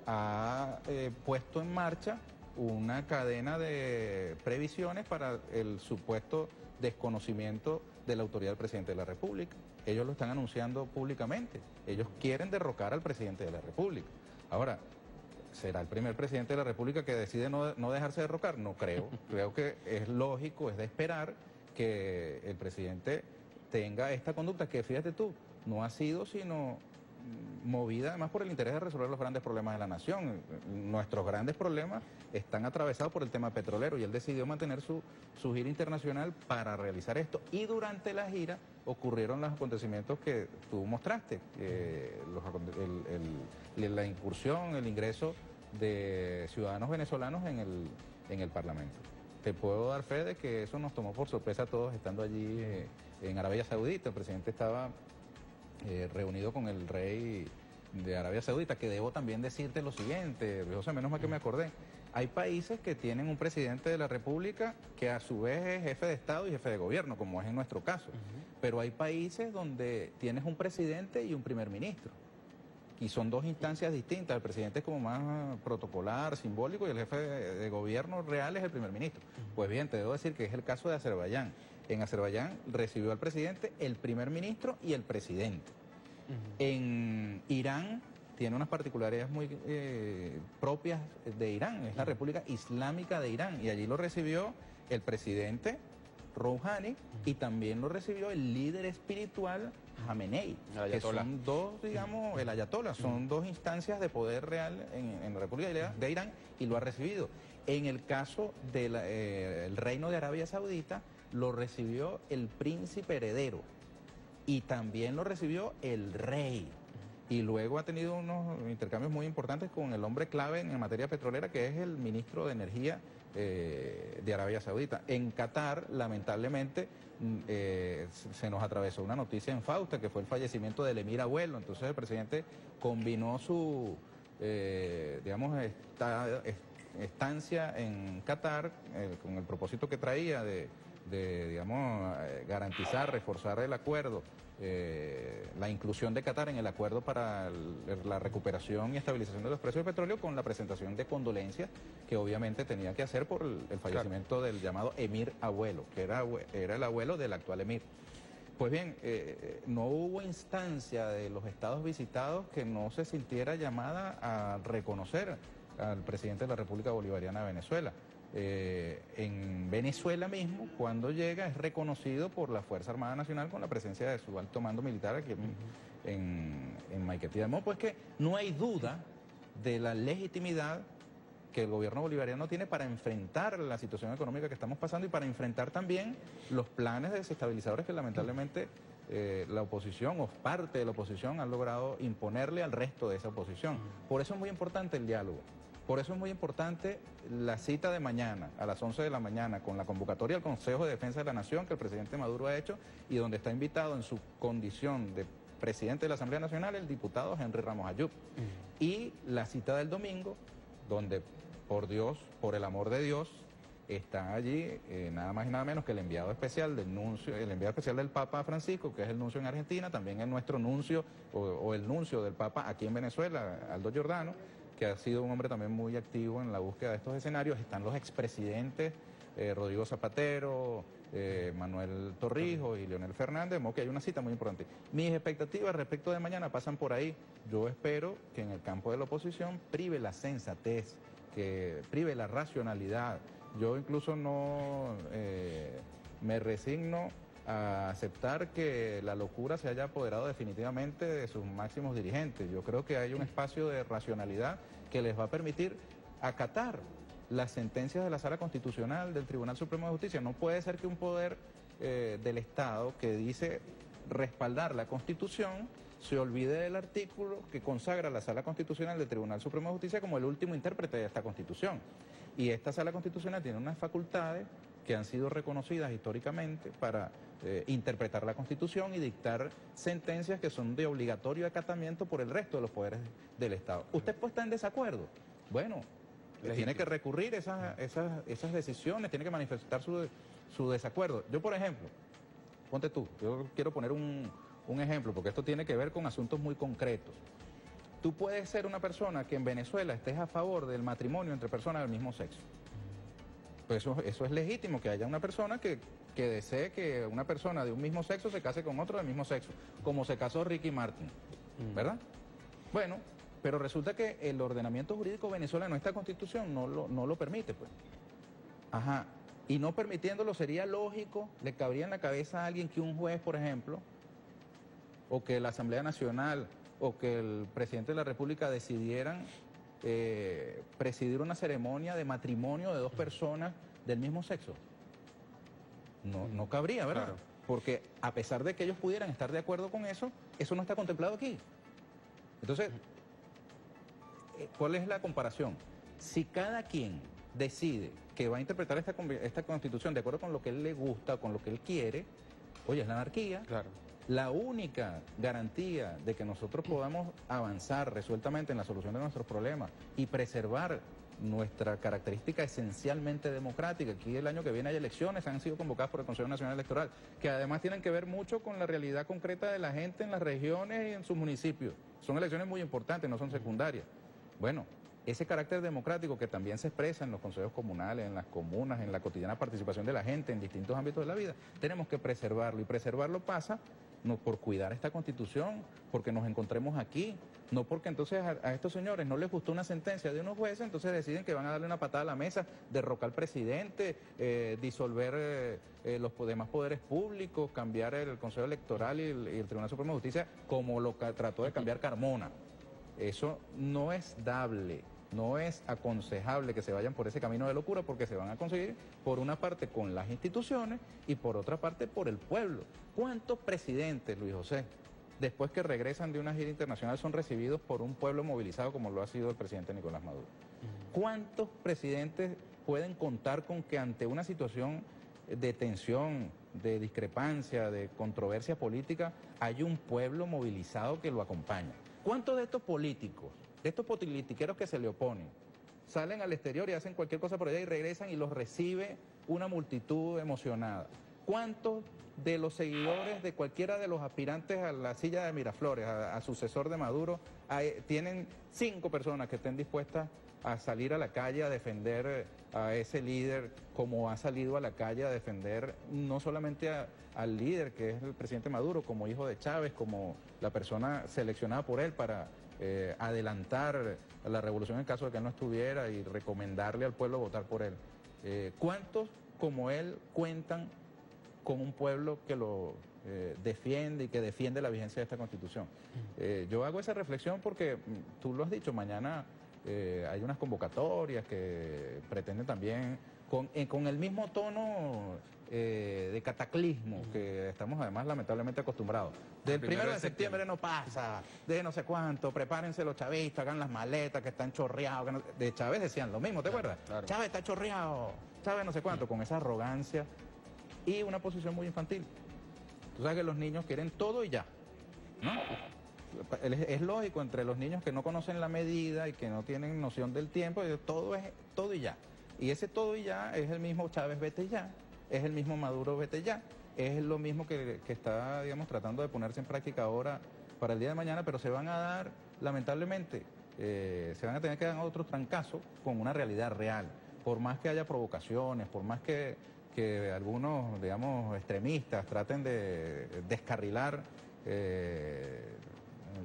ha puesto en marcha una cadena de previsiones para el supuesto desconocimiento de la autoridad del presidente de la República. Ellos lo están anunciando públicamente. Ellos quieren derrocar al presidente de la República. Ahora, ¿será el primer presidente de la República que decide no dejarse derrocar? No creo. Creo que es lógico, es de esperar que el presidente tenga esta conducta que, fíjate tú, no ha sido sino movida además por el interés de resolver los grandes problemas de la nación. Nuestros grandes problemas están atravesados por el tema petrolero y él decidió mantener su gira internacional para realizar esto. Y durante la gira ocurrieron los acontecimientos que tú mostraste, la incursión, el ingreso de ciudadanos venezolanos en el Parlamento. Te puedo dar fe de que eso nos tomó por sorpresa a todos estando allí en Arabia Saudita. El presidente estaba reunido con el rey de Arabia Saudita, que debo también decirte lo siguiente, José, menos mal que me acordé. Hay países que tienen un presidente de la República que a su vez es jefe de Estado y jefe de gobierno, como es en nuestro caso. Pero hay países donde tienes un presidente y un primer ministro. Y son dos instancias distintas. El presidente es como más protocolar, simbólico, y el jefe de gobierno real es el primer ministro. Pues bien, te debo decir que es el caso de Azerbaiyán. En Azerbaiyán recibió al presidente, el primer ministro y el presidente. En Irán tiene unas particularidades muy propias de Irán, es la República Islámica de Irán, y allí lo recibió el presidente Rouhani y también lo recibió el líder espiritual Jamenei, que son dos, digamos, el ayatollah, son dos instancias de poder real en la República de Irán, y lo ha recibido. En el caso del Reino de Arabia Saudita, lo recibió el príncipe heredero y también lo recibió el rey. Y luego ha tenido unos intercambios muy importantes con el hombre clave en materia petrolera, que es el ministro de Energía de Arabia Saudita. En Qatar, lamentablemente, se nos atravesó una noticia infausta, que fue el fallecimiento del emir abuelo. Entonces el presidente combinó su, digamos, estancia en Qatar con el propósito que traía de digamos, garantizar, reforzar el acuerdo, la inclusión de Qatar en el acuerdo para la recuperación y estabilización de los precios del petróleo, con la presentación de condolencias que obviamente tenía que hacer por el fallecimiento del llamado emir abuelo, que era el abuelo del actual emir. Pues bien, no hubo instancia de los estados visitados que no se sintiera llamada a reconocer al presidente de la República Bolivariana de Venezuela. En Venezuela mismo, cuando llega, es reconocido por la Fuerza Armada Nacional con la presencia de su alto mando militar aquí en Maiquetía. De modo pues que no hay duda de la legitimidad que el gobierno bolivariano tiene para enfrentar la situación económica que estamos pasando y para enfrentar también los planes desestabilizadores que lamentablemente la oposición o parte de la oposición han logrado imponerle al resto de esa oposición. Por eso es muy importante el diálogo. Por eso es muy importante la cita de mañana, a las 11 de la mañana, con la convocatoria al Consejo de Defensa de la Nación que el presidente Maduro ha hecho y donde está invitado en su condición de presidente de la Asamblea Nacional el diputado Henry Ramos Ayub. Y la cita del domingo, donde, por Dios, por el amor de Dios, está allí nada más y nada menos que el enviado especial del nuncio, el enviado especial del Papa Francisco, que es el nuncio en Argentina, también es nuestro nuncio o el nuncio del Papa aquí en Venezuela, Aldo Giordano, que ha sido un hombre también muy activo en la búsqueda de estos escenarios. Están los expresidentes Rodrigo Zapatero, Manuel Torrijos y Leonel Fernández, de modo que hay una cita muy importante. Mis expectativas respecto de mañana pasan por ahí. Yo espero que en el campo de la oposición prive la sensatez, que prive la racionalidad. Yo incluso no me resigno a aceptar que la locura se haya apoderado definitivamente de sus máximos dirigentes. Yo creo que hay un espacio de racionalidad que les va a permitir acatar las sentencias de la Sala Constitucional del Tribunal Supremo de Justicia. No puede ser que un poder del Estado que dice respaldar la Constitución se olvide del artículo que consagra la Sala Constitucional del Tribunal Supremo de Justicia como el último intérprete de esta Constitución. Y esta Sala Constitucional tiene unas facultades que han sido reconocidas históricamente para interpretar la Constitución y dictar sentencias que son de obligatorio acatamiento por el resto de los poderes del Estado. ¿Usted puede estar en desacuerdo? Bueno, tiene que recurrir esas decisiones, tiene que manifestar su desacuerdo. Yo, por ejemplo, ponte tú, yo quiero poner un ejemplo, porque esto tiene que ver con asuntos muy concretos. Tú puedes ser una persona que en Venezuela estés a favor del matrimonio entre personas del mismo sexo. Pues eso es legítimo, que haya una persona que desee que una persona de un mismo sexo se case con otro del mismo sexo, como se casó Ricky Martin, ¿verdad? Bueno, pero resulta que el ordenamiento jurídico venezolano, esta Constitución, no lo permite, pues. Ajá. Y no permitiéndolo sería lógico, le cabría en la cabeza a alguien que un juez, por ejemplo, o que la Asamblea Nacional, o que el presidente de la República decidieran presidir una ceremonia de matrimonio de dos personas del mismo sexo. No cabría, ¿verdad? Claro. Porque a pesar de que ellos pudieran estar de acuerdo con eso, eso no está contemplado aquí. Entonces, ¿cuál es la comparación? Si cada quien decide que va a interpretar esta Constitución de acuerdo con lo que él le gusta, con lo que él quiere, oye, es la anarquía. Claro. La única garantía de que nosotros podamos avanzar resueltamente en la solución de nuestros problemas y preservar nuestra característica esencialmente democrática. Aquí el año que viene hay elecciones, han sido convocadas por el Consejo Nacional Electoral, que además tienen que ver mucho con la realidad concreta de la gente en las regiones y en sus municipios. Son elecciones muy importantes, no son secundarias. Bueno, ese carácter democrático que también se expresa en los consejos comunales, en las comunas, en la cotidiana participación de la gente en distintos ámbitos de la vida, tenemos que preservarlo, y preservarlo pasa no por cuidar esta Constitución, porque nos encontremos aquí, no porque entonces a estos señores no les gustó una sentencia de unos jueces, entonces deciden que van a darle una patada a la mesa, derrocar al presidente, disolver los demás poderes públicos, cambiar el Consejo Electoral y el Tribunal Supremo de Justicia, como lo trató de cambiar Carmona. Eso no es dable. No es aconsejable que se vayan por ese camino de locura, porque se van a conseguir, por una parte, con las instituciones y por otra parte, por el pueblo. ¿Cuántos presidentes, Luis José, después que regresan de una gira internacional, son recibidos por un pueblo movilizado como lo ha sido el presidente Nicolás Maduro? ¿Cuántos presidentes pueden contar con que ante una situación de tensión, de discrepancia, de controversia política, hay un pueblo movilizado que lo acompaña? ¿Cuántos de estos políticos, de estos politiqueros que se le oponen, salen al exterior y hacen cualquier cosa por allá y regresan y los recibe una multitud emocionada? ¿Cuántos de los seguidores de cualquiera de los aspirantes a la silla de Miraflores, a sucesor de Maduro, tienen 5 personas que estén dispuestas a salir a la calle a defender a ese líder, como ha salido a la calle a defender no solamente al líder que es el presidente Maduro, como hijo de Chávez, como la persona seleccionada por él para adelantar la revolución en caso de que él no estuviera y recomendarle al pueblo votar por él. ¿Cuántos como él cuentan con un pueblo que lo defiende y que defiende la vigencia de esta Constitución? Yo hago esa reflexión porque tú lo has dicho, mañana hay unas convocatorias que pretenden también, con el mismo tono de cataclismo que estamos además lamentablemente acostumbrados. Del 1 de septiembre no pasa, de no sé cuánto, prepárense los chavistas, hagan las maletas que están chorreados. Que no, de Chávez decían lo mismo, ¿te acuerdas? Claro. Chávez está chorreado, Chávez no sé cuánto, con esa arrogancia y una posición muy infantil. Tú sabes que los niños quieren todo y ya, ¿no? Es lógico, entre los niños que no conocen la medida y que no tienen noción del tiempo, todo es todo y ya. Y ese todo y ya es el mismo Chávez vete ya, es el mismo Maduro vete ya, es lo mismo que está, digamos, tratando de ponerse en práctica ahora para el día de mañana, pero se van a dar, lamentablemente, se van a tener que dar otros trancazos con una realidad real. Por más que haya provocaciones, por más que algunos, digamos, extremistas traten de descarrilar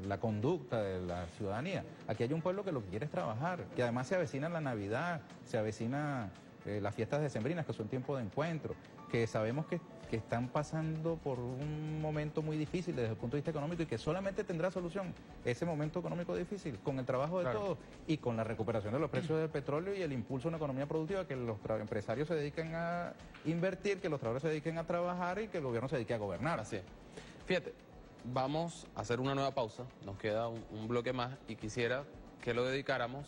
la conducta de la ciudadanía. Aquí hay un pueblo que lo que quiere es trabajar, que además se avecina la Navidad, se avecina las fiestas decembrinas, que son tiempo de encuentro, que sabemos que están pasando por un momento muy difícil desde el punto de vista económico y que solamente tendrá solución ese momento económico difícil con el trabajo de todos y con la recuperación de los precios del petróleo y el impulso a una economía productiva, que los empresarios se dediquen a invertir, que los trabajadores se dediquen a trabajar y que el gobierno se dedique a gobernar. Así es. Fíjate, vamos a hacer una nueva pausa, nos queda un bloque más y quisiera que lo dedicáramos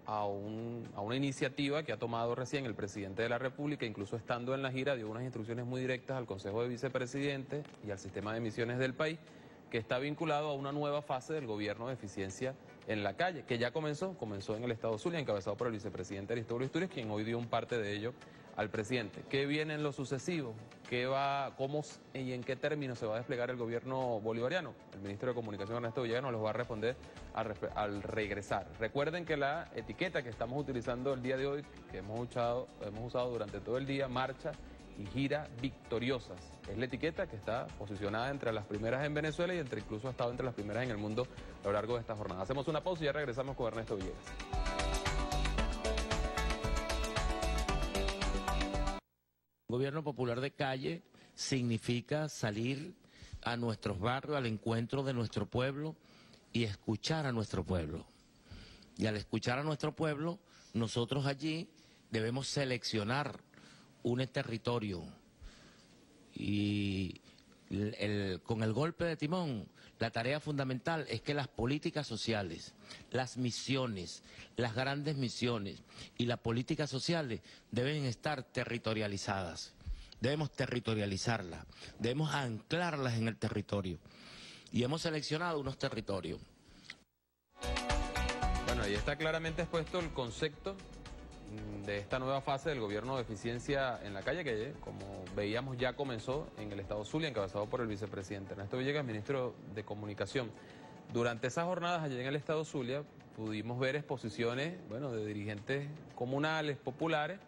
a una iniciativa que ha tomado recién el presidente de la República, incluso estando en la gira dio unas instrucciones muy directas al Consejo de Vicepresidentes y al sistema de emisiones del país, que está vinculado a una nueva fase del gobierno de eficiencia en la calle, que ya comenzó en el Estado Zulia, encabezado por el vicepresidente Aristóbulo Isturiz, quien hoy dio un parte de ello al presidente. ¿Qué viene en lo sucesivo? ¿Cómo y en qué términos se va a desplegar el gobierno bolivariano? El ministro de Comunicación, Ernesto Villegas, nos los va a responder al regresar. Recuerden que la etiqueta que estamos utilizando el día de hoy, que hemos usado durante todo el día, marcha y gira victoriosas. Es la etiqueta que está posicionada entre las primeras en Venezuela y incluso ha estado entre las primeras en el mundo a lo largo de esta jornada. Hacemos una pausa y ya regresamos con Ernesto Villegas. Gobierno popular de calle significa salir a nuestros barrios, al encuentro de nuestro pueblo y escuchar a nuestro pueblo. Y al escuchar a nuestro pueblo, nosotros allí debemos seleccionar un territorio. Y con el golpe de timón, la tarea fundamental es que las políticas sociales, las misiones, las grandes misiones y las políticas sociales deben estar territorializadas. Debemos territorializarlas, debemos anclarlas en el territorio. Y hemos seleccionado unos territorios. Bueno, ahí está claramente expuesto el concepto de esta nueva fase del gobierno de eficiencia en la calle, que como veíamos ya comenzó en el Estado Zulia, encabezado por el vicepresidente Ernesto Villegas, ministro de Comunicación. Durante esas jornadas allí en el Estado Zulia pudimos ver exposiciones, bueno, de dirigentes comunales, populares,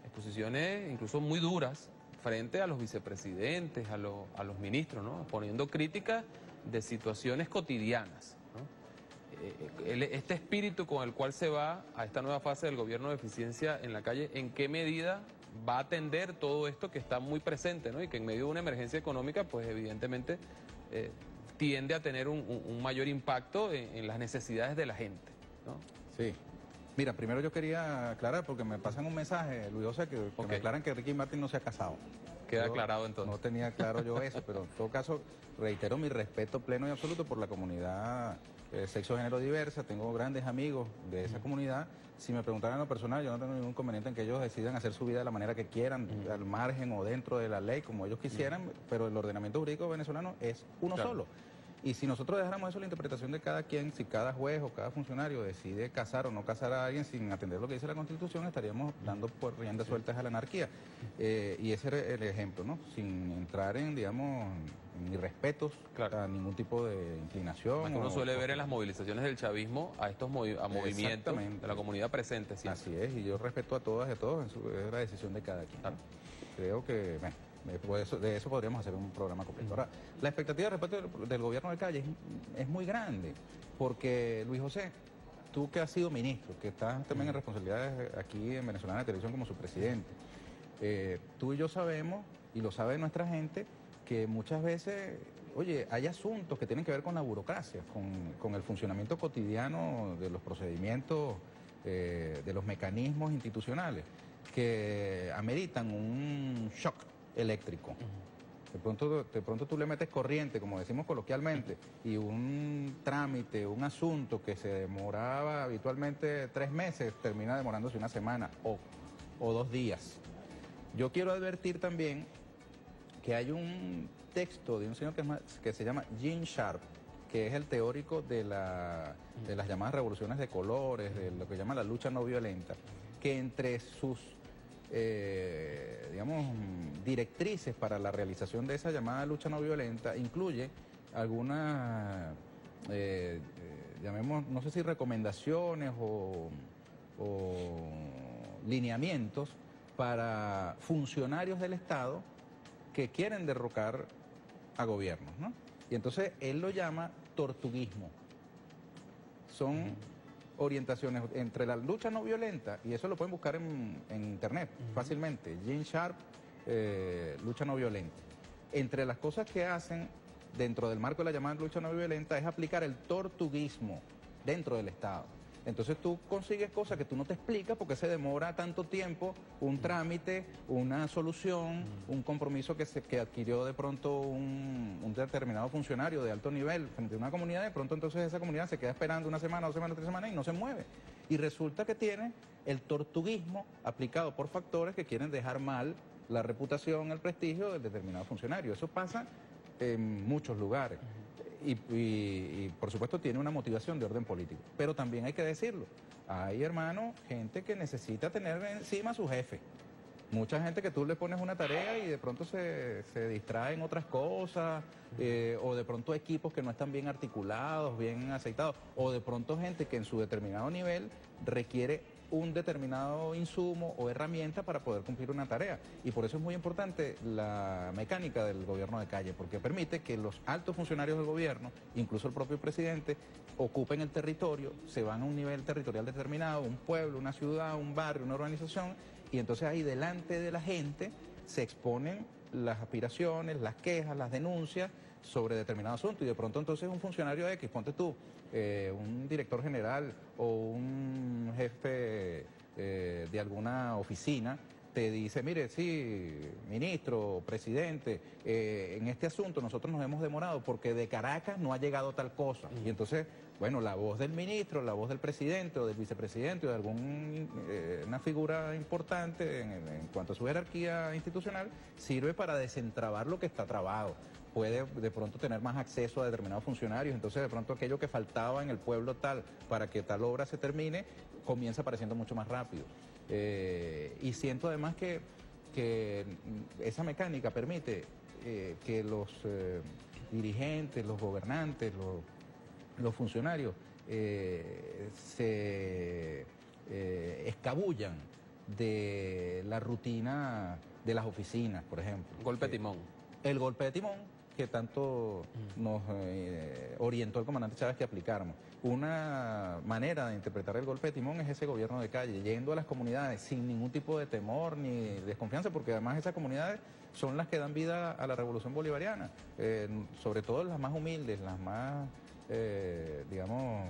exposiciones incluso muy duras frente a los vicepresidentes, a los ministros, ¿no? Poniendo críticas de situaciones cotidianas. Este espíritu con el cual se va a esta nueva fase del gobierno de eficiencia en la calle, ¿en qué medida va a atender todo esto que está muy presente, ¿no? Y que en medio de una emergencia económica, pues evidentemente tiende a tener un mayor impacto en las necesidades de la gente, ¿no? Sí. Mira, primero yo quería aclarar, porque me pasan un mensaje, Luis José, que me aclaran que Ricky Martin no se ha casado. Queda aclarado entonces. No tenía claro yo eso, pero en todo caso reitero mi respeto pleno y absoluto por la comunidad sexo género diversa. Tengo grandes amigos de esa comunidad. Si me preguntaran en lo personal, yo no tengo ningún inconveniente en que ellos decidan hacer su vida de la manera que quieran, al margen o dentro de la ley, como ellos quisieran, pero el ordenamiento jurídico venezolano es uno solo. Y si nosotros dejáramos eso a la interpretación de cada quien, si cada juez o cada funcionario decide casar o no casar a alguien sin atender lo que dice la Constitución, estaríamos dando por riendas sueltas a la anarquía. Y ese era el ejemplo, ¿no? Sin entrar en, digamos, ni respetos a ningún tipo de inclinación. Uno suele ver en las movilizaciones del chavismo a estos movimientos de la comunidad presente. Siempre. Así es, y yo respeto a todas y a todos, es la decisión de cada quien. Claro. Creo que, bueno, de eso podríamos hacer un programa completo. Ahora, la expectativa respecto del gobierno de Calle es muy grande, porque Luis José, tú que has sido ministro, que estás también en responsabilidades aquí en Venezolana de Televisión como su presidente, tú y yo sabemos, y lo sabe nuestra gente, que muchas veces, oye, hay asuntos que tienen que ver con la burocracia, con el funcionamiento cotidiano de los procedimientos, de los mecanismos institucionales, que ameritan un shock eléctrico. De pronto tú le metes corriente, como decimos coloquialmente, y un trámite, un asunto que se demoraba habitualmente 3 meses, termina demorándose una semana o 2 días. Yo quiero advertir también que hay un texto de un señor que se llama Gene Sharp, que es el teórico de las llamadas revoluciones de colores, de lo que llama la lucha no violenta, que entre sus digamos, directrices para la realización de esa llamada lucha no violenta incluye algunas, llamemos, no sé si recomendaciones o lineamientos para funcionarios del Estado que quieren derrocar a gobiernos, ¿no? Y entonces él lo llama tortuguismo. Son orientaciones entre la lucha no violenta, y eso lo pueden buscar en internet fácilmente, Gene Sharp, lucha no violenta. Entre las cosas que hacen dentro del marco de la llamada lucha no violenta es aplicar el tortuguismo dentro del Estado. Entonces tú consigues cosas que tú no te explicas porque se demora tanto tiempo, un trámite, una solución, un compromiso que adquirió de pronto un determinado funcionario de alto nivel frente a una comunidad, de pronto entonces esa comunidad se queda esperando una semana, 2 semanas, 3 semanas y no se mueve. Y resulta que tiene el tortuguismo aplicado por factores que quieren dejar mal la reputación, el prestigio del determinado funcionario. Eso pasa en muchos lugares. Y por supuesto tiene una motivación de orden político. Pero también hay que decirlo, hay, hermano, gente que necesita tener encima a su jefe. Mucha gente que tú le pones una tarea y de pronto se distrae en otras cosas, o de pronto equipos que no están bien articulados, bien aceitados, o de pronto gente que en su determinado nivel requiere un determinado insumo o herramienta para poder cumplir una tarea. Y por eso es muy importante la mecánica del gobierno de Calle, porque permite que los altos funcionarios del gobierno, incluso el propio presidente, ocupen el territorio, se van a un nivel territorial determinado, un pueblo, una ciudad, un barrio, una urbanización, y entonces ahí delante de la gente se exponen las aspiraciones, las quejas, las denuncias sobre determinado asunto, y de pronto entonces un funcionario X, ponte tú, un director general o un jefe de alguna oficina, te dice, mire, sí, ministro, presidente, en este asunto nosotros nos hemos demorado porque de Caracas no ha llegado tal cosa. Y entonces, bueno, la voz del ministro, la voz del presidente o del vicepresidente o de alguna figura importante en cuanto a su jerarquía institucional, sirve para desentrabar lo que está trabado. Puede de pronto tener más acceso a determinados funcionarios, entonces de pronto aquello que faltaba en el pueblo tal para que tal obra se termine, comienza apareciendo mucho más rápido. Y siento además que esa mecánica permite que los dirigentes, los gobernantes, los funcionarios se escabullan de la rutina de las oficinas, por ejemplo. Golpe de timón. El golpe de timón que tanto nos orientó el comandante Chávez que aplicáramos. Una manera de interpretar el golpe de timón es ese gobierno de Calle, yendo a las comunidades sin ningún tipo de temor ni desconfianza, porque además esas comunidades son las que dan vida a la revolución bolivariana, sobre todo las más humildes, las más, digamos,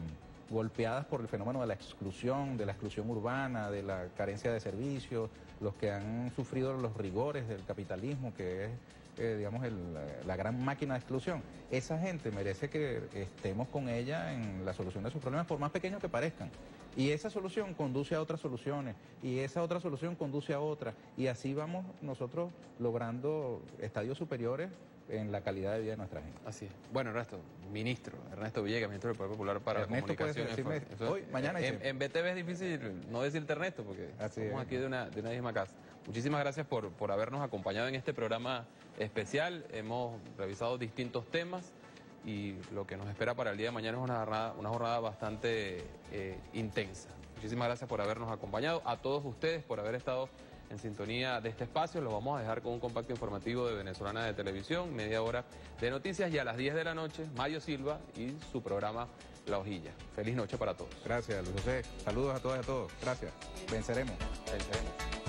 golpeadas por el fenómeno de la exclusión urbana, de la carencia de servicios, los que han sufrido los rigores del capitalismo, que es digamos, la gran máquina de exclusión. Esa gente merece que estemos con ella en la solución de sus problemas, por más pequeños que parezcan. Y esa solución conduce a otras soluciones, y esa otra solución conduce a otra, y así vamos nosotros logrando estadios superiores en la calidad de vida de nuestra gente. Así es. Bueno, Ernesto Villegas, ministro del Poder Popular para Ernesto, Comunicación. puedes decirme hoy, mañana y siempre. En BTV es difícil no decirte Ernesto, porque somos aquí de una misma casa. Muchísimas gracias por habernos acompañado en este programa especial. Hemos revisado distintos temas y lo que nos espera para el día de mañana es una jornada bastante intensa. Muchísimas gracias por habernos acompañado. A todos ustedes por haber estado en sintonía de este espacio. Los vamos a dejar con un compacto informativo de Venezolana de Televisión, media hora de noticias, y a las 10 de la noche, Mario Silva y su programa La Hojilla. Feliz noche para todos. Gracias, Luis José. Saludos a todas y a todos. Gracias. Venceremos. Venceremos.